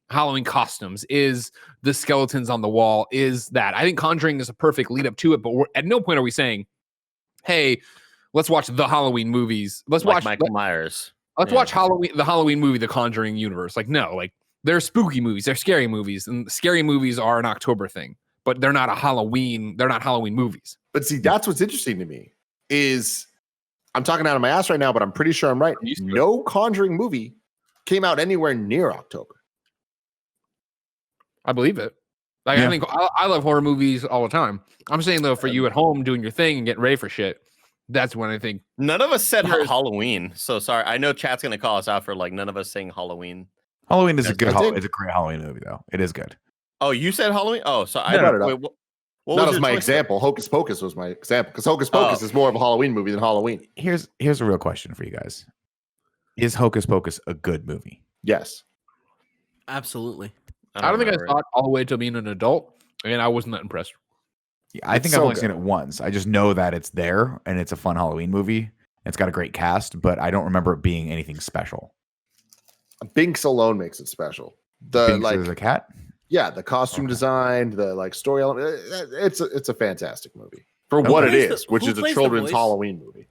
Halloween costumes, is the skeletons on the wall, is that. I think Conjuring is a perfect lead up to it, but at no point are we saying, hey, let's watch the Halloween movies. Let's Like watch Michael Myers. Let's Yeah. watch the Halloween movie, The Conjuring universe. Like, no, like they're spooky movies, they're scary movies, and scary movies are an October thing, but they're not Halloween movies. But see, that's what's interesting to me is I'm talking out of my ass right now, but I'm pretty sure I'm right. used to it. No Conjuring movie came out anywhere near October. I believe it. Like, Yeah. I think I love horror movies all the time. I'm saying though, for you at home doing your thing and getting ready for shit, that's when I think None of us said Here's- Halloween. So sorry. I know chat's gonna call us out for like none of us saying Halloween. Halloween is a Yes, good. I think- It's a great Halloween movie, though. It is good. Oh, you said Halloween? Oh, so I brought it up. wait, what That was was your my choice example. Hocus Pocus was my example because Hocus Pocus is more of a Halloween movie than Halloween. Here's a real question for you guys: is Hocus Pocus a good movie? Yes. Absolutely. then? I don't think I remember saw it all the way till being an adult, and I wasn't that impressed. Yeah, I It's think so I've only good. seen it once. I just know that it's there and it's a fun Halloween movie. It's got a great cast, but I don't remember it being anything special. Binks alone makes it special. The Binks like is a cat. yeah, the costume Okay. design, the like story element. It's a fantastic movie for Okay. what it Who plays is, the- which who is a plays the children's voice? Halloween movie.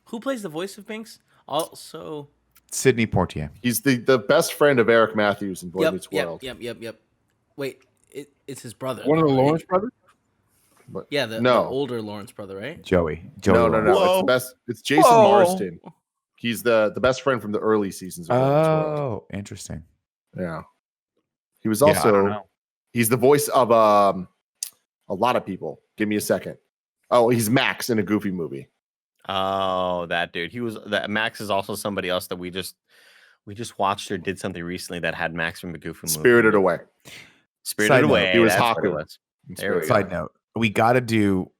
Who plays the voice of Binks? Also, Sidney Poitier. He's the best friend of Eric Matthews in Boy yep, Meets yep, World. yep. Wait, it's his brother. One of the though, right? Lawrence brothers. But Yeah, the No. older Lawrence brother, right? Joey. no. Lawrence. It's Whoa. the best. It's Jason Whoa. Marsden. He's the best friend from the early seasons of Boy Meets World. Oh, interesting. Yeah. He was Yeah, I don't also know. he's the voice of a lot of people. Give me a second. Oh, he's Max in a Goofy movie. Oh, that dude. He was that Max is also somebody else that we just watched or did something recently that had Max from the Goofy movie. Spirited Away. Spirited Side note, Away. he was that's what it Haku. was. There we go. Side note: we got to do.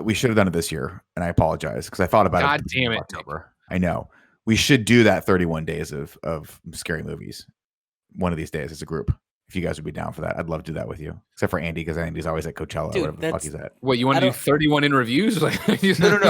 We should have done it this year, and I apologize because I thought about God it. damn it, October. I know we should do that 31 days of scary movies one of these days as a group. If you guys would be down for that, I'd love to do that with you. Except for Andy, because Andy's always at Coachella Dude, or whatever the fuck that's- he's at. What, you want I to do don't- 31 in reviews? Like, No,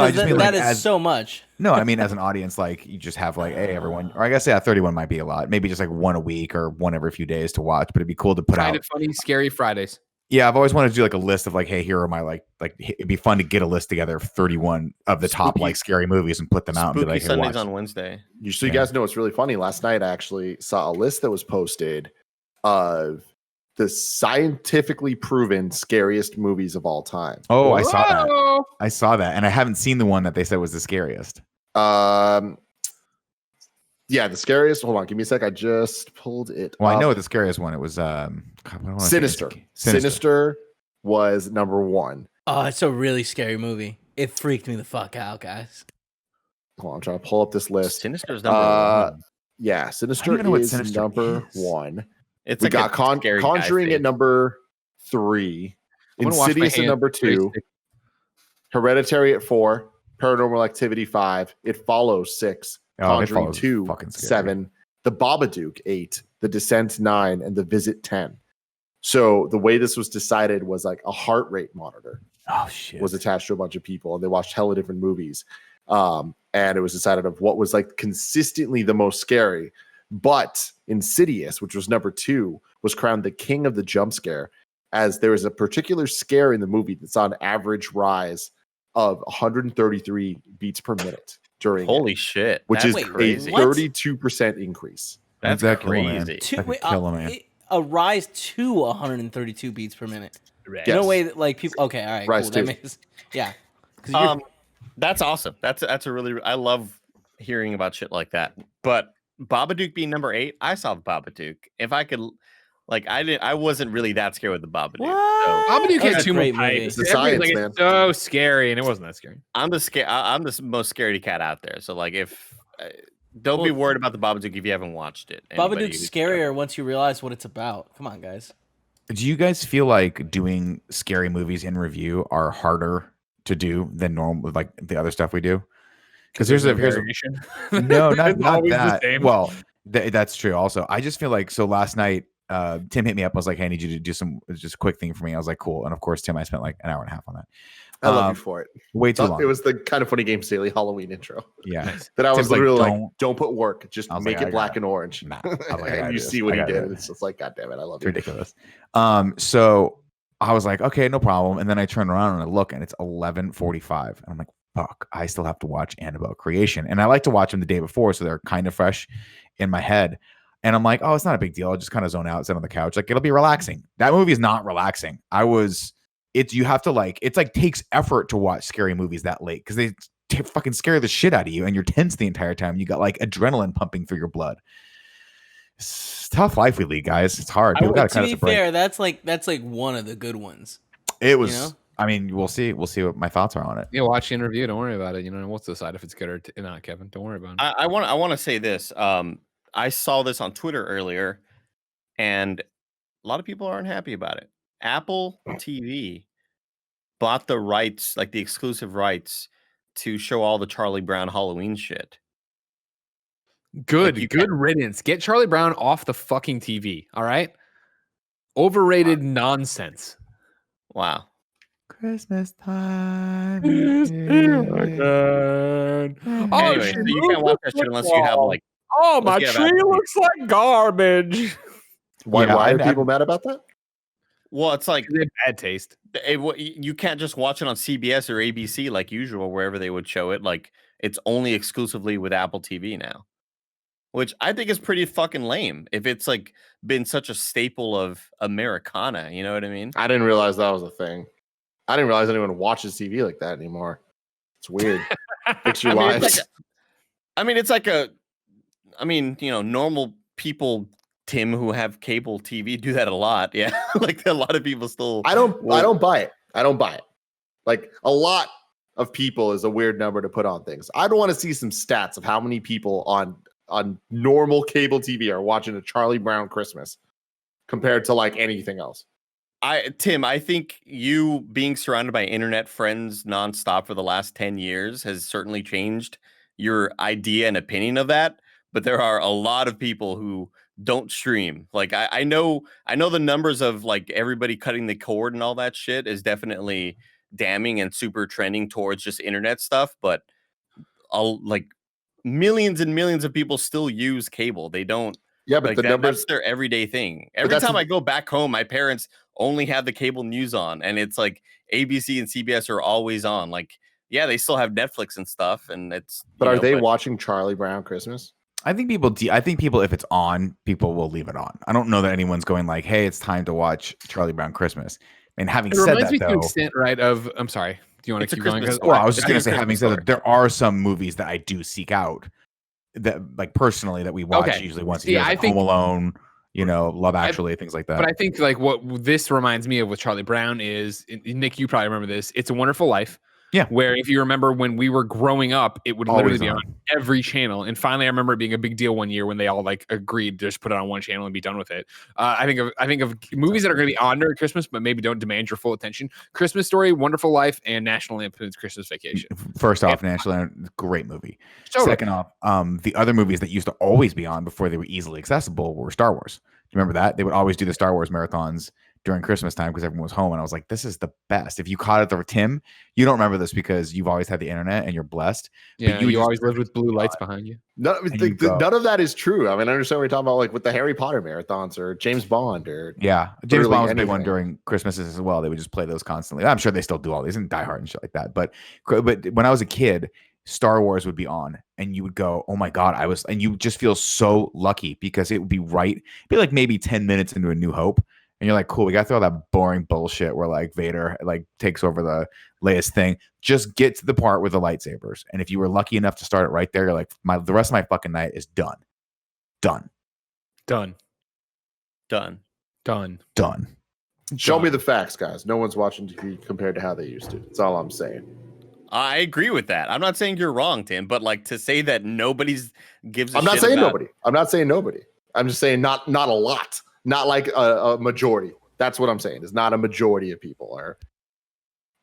I just mean that like is as so much. no, I mean as an audience, like you just have like, hey, everyone, or I guess 31 might be a lot. Maybe just like one a week or one every few days to watch. But it'd be cool to put Find out. it funny, scary Fridays. Yeah, I've always wanted to do like a list of like, hey, here are my like it'd be fun to get a list together of 31 of the top Spooky- like scary movies and put them out and Spooky be like, hey, Sundays watch. on Wednesday. So you guys know what's really funny? Last night I actually saw a list that was posted of the scientifically proven scariest movies of all time. Oh, I saw that. Whoa! I saw that, and I haven't seen the one that they said was the scariest. Yeah, the scariest. Hold on, give me a sec. I just pulled it. Well, I up. know what the scariest one. It was God, what do I wanna say? Sinister. Sinister. Sinister was number one. Oh, it's a really scary movie. It freaked me the fuck out, guys. Hold on, I'm trying to pull up this list. Sinister's number one. Yeah, Sinister even know what is Sinister number is. one. It's We like got a scary guy Conjuring thing. at number 3, I'm gonna wash my Insidious at hands. number 2, Hereditary at 4, Paranormal Activity 5, It Follows 6, Oh, It Conjuring Follows 2 fucking scary. 7, The Babadook 8, The Descent 9, and The Visit 10. So the way this was decided was like a heart rate monitor Oh shit. was attached to a bunch of people, and they watched hella different movies. And it was decided of what was like consistently the most scary. But Insidious, which was number 2, was crowned the king of the jump scare, as there is a particular scare in the movie that's on average rise of 133 beats per minute during Holy it, shit. which That's is crazy. a What? 32% increase. That's That kill, man. crazy. That could kill a man. A rise to 132 beats per minute. Yes. No way that like people. Okay, all right, Rice cool. That too. makes yeah. 'Cause you're- That's awesome. That's a really I love hearing about shit like that. But Babadook being number 8, I saw the Babadook. If I could, like, I wasn't really that scared with the Babadook. So Babadook That was had a too much great hype. movie. It's the Everybody's science, like, man. it's so scary, and it wasn't that scary. I'm the most scaredy cat out there. So like, if don't be Well- worried about the Babadook if you haven't watched it. Anybody Babadook's who's- scarier once you realize what it's about. Come on, guys. Do you guys feel like doing scary movies in review are harder to do than normal, like the other stuff we do? Because here's a variation. no, not It's always the that. same. Well, that's true. Also, I just feel like so last night, Tim hit me up. I was like, "Hey, I need you to do some just a quick thing for me." I was like, "Cool." And of course, Tim, I spent like an hour and a half on that. I love you for it. Way too long. It was the kind of funny games daily Halloween intro. Yeah. That I was Tim's like, literally like, "Don't-" don't put work, just I was make like, it I black got and orange. Nah. I was like, I gotta And do you this. see I what he gotta did. do And this. it's just like, God damn it, I love It's you. ridiculous. So I was like, okay, no problem. And then I turn around and I look, and it's 11:45, and I'm like, fuck, I still have to watch Annabelle Creation, and I like to watch them the day before, so they're kind of fresh in my head. And I'm like, oh, it's not a big deal. I'll just kind of zone out, sit on the couch. Like, it'll be relaxing. That movie is not relaxing. You have to like, it's like takes effort to watch scary movies that late because they fucking scare the shit out of you, and you're tense the entire time. You got like adrenaline pumping through your blood. It's a tough life we lead, guys. It's hard. People gotta To cut us be a break. fair, that's like one of the good ones. It was. You know? I mean, we'll see. We'll see what my thoughts are on it. Yeah, watch the interview. Don't worry about it. You know, we'll decide if it's good or not, Kevin. Don't worry about it. I want to say this. I saw this on Twitter earlier, and a lot of people aren't happy about it. Apple TV bought the rights, like the exclusive rights, to show all the Charlie Brown Halloween shit. Good, Like, you good riddance. Get Charlie Brown off the fucking TV. All right. Overrated nonsense. Wow. Christmas time. Anyway, so you can't watch that shit unless you have like. Oh, my Let's get tree Apple TV. looks like garbage. Why Yeah, are I- people mad about that? Well, it's like They have bad taste. you can't just watch it on CBS or ABC like usual, wherever they would show it. Like, it's only exclusively with Apple TV now, which I think is pretty fucking lame. If it's like been such a staple of Americana, you know what I mean? I didn't realize that was a thing. I didn't realize anyone watches TV like that anymore. It's weird. Fix your lives. Normal people, Tim, who have cable TV do that a lot. Yeah, like a lot of people still. I don't buy it. I don't buy it. Like, a lot of people is a weird number to put on things. I'd want to see some stats of how many people on normal cable TV are watching a Charlie Brown Christmas compared to like anything else. Tim, I think you being surrounded by internet friends nonstop for the last 10 years has certainly changed your idea and opinion of that. But there are a lot of people who don't stream. Like, I know the numbers of like everybody cutting the cord and all that shit is definitely damning and super trending towards just internet stuff. But like millions and millions of people still use cable. They don't. Yeah, but Like the numbers. that's their everyday thing. Every that's time the- I go back home, my parents only have the cable news on, and it's like ABC and CBS are always on. Like, yeah, they still have Netflix and stuff, and it's. But are they watching Charlie Brown Christmas? I think people, if it's on, people will leave it on. I don't know that anyone's going like, "Hey, it's time to watch Charlie Brown Christmas." And having It said reminds that, me to an though, extent, right? Of I'm sorry. Do you want It's to a keep going? Christmas 'Cause- well, I was It's just a going to say, Christmas having said story. that, there are some movies that I do seek out that, like, personally, that we watch Okay. usually once a See, year, I like think- Home Alone, Love Actually, things like that. But I think like what this reminds me of with Charlie Brown is, Nick, you probably remember this. It's a Wonderful Life. Yeah. Where if you remember when we were growing up, it would literally Always be on on. every channel. And finally, I remember it being a big deal one year when they all like agreed to just put it on one channel and be done with it. I think of movies that are going to be on during Christmas, but maybe don't demand your full attention. Christmas Story, Wonderful Life, and National Lampoon's Christmas Vacation. First off, National Lampoon, great movie. So Second off, the other movies that used to always be on before they were easily accessible were Star Wars. Do you remember that? They would always do the Star Wars marathons during Christmas time because everyone was home, and I was like, "This is the best." If you caught it, Tim, you don't remember this because you've always had the internet and you're blessed. yeah, you you just- always lived with blue lights behind you. None, And you go- none of that is true. I mean, I understand what you're talking about, like with the Harry Potter marathons or James Bond or Yeah, James Literally Bond was a big one anything. during Christmases as well. They would just play those constantly. I'm sure they still do all these and Die Hard and shit like that. But when I was a kid, Star Wars would be on, and you would go, "Oh my god!" and you just feel so lucky because it would be like maybe 10 minutes into A New Hope, And you're like, cool, we got through all that boring bullshit where like Vader like takes over the latest thing. Just get to the part with the lightsabers. And if you were lucky enough to start it right there, you're like, the rest of my fucking night is done. Done. Done. Done. Done. Done. Show me the facts, guys. No one's watching TV compared to how they used to. That's all I'm saying. I agree with that. I'm not saying you're wrong, Tim, but like to say that nobody's gives a I'm not shit saying about- nobody. I'm not saying nobody. I'm just saying not a lot. Not like a majority. That's what I'm saying. It's not a majority of people are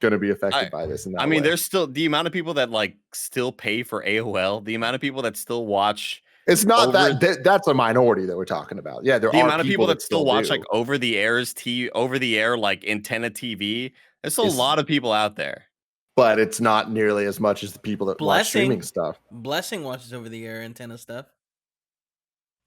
going to be affected by this. In that I mean, way. there's still the amount of people that like still pay for AOL, the amount of people that still watch. It's not over- that's a minority that we're talking about. Yeah, there The are amount of people that still watch do. like over the air like antenna TV. There's a It's- lot of people out there. But it's not nearly as much as the people that watch streaming stuff. Blessing watches over the air antenna stuff.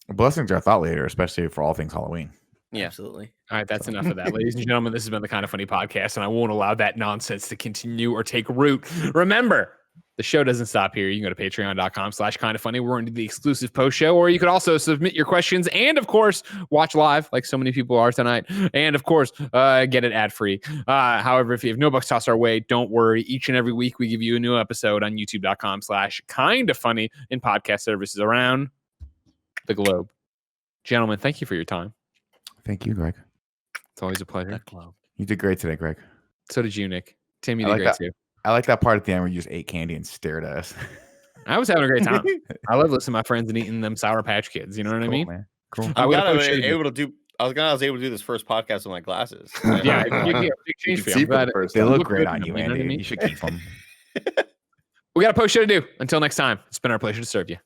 Blessings are a thought leader, especially for all things Halloween. Yeah. Absolutely. All right, that's enough of that. Ladies and gentlemen, this has been the Kind of Funny podcast, and I won't allow that nonsense to continue or take root. Remember, the show doesn't stop here. You can go to patreon.com/kindoffunny. We're going to do the exclusive post show, or you could also submit your questions and, of course, watch live like so many people are tonight. And, of course, get it ad-free. However, if you have no bucks tossed our way, don't worry. Each and every week, we give you a new episode on youtube.com/kindoffunny in podcast services around the globe. Gentlemen, thank you for your time. Thank you, Greg. It's always a pleasure. You did great today, Greg. So did you, Nick. Tim, you I did like great that. too. I like that part at the end where you just ate candy and stared at us. I was having a great time. I love listening to my friends and eating them Sour Patch Kids. You know what I Cool, mean? man. Cool. I'm we glad got a I post was show to do. able to do. I was able to do this first podcast with my glasses. Yeah, big change You for can see you. for the I'm glad first They time. look look great good on to you, them, you know what I Andy. mean? You should keep them. We got a post show to do. Until next time, it's been our pleasure to serve you.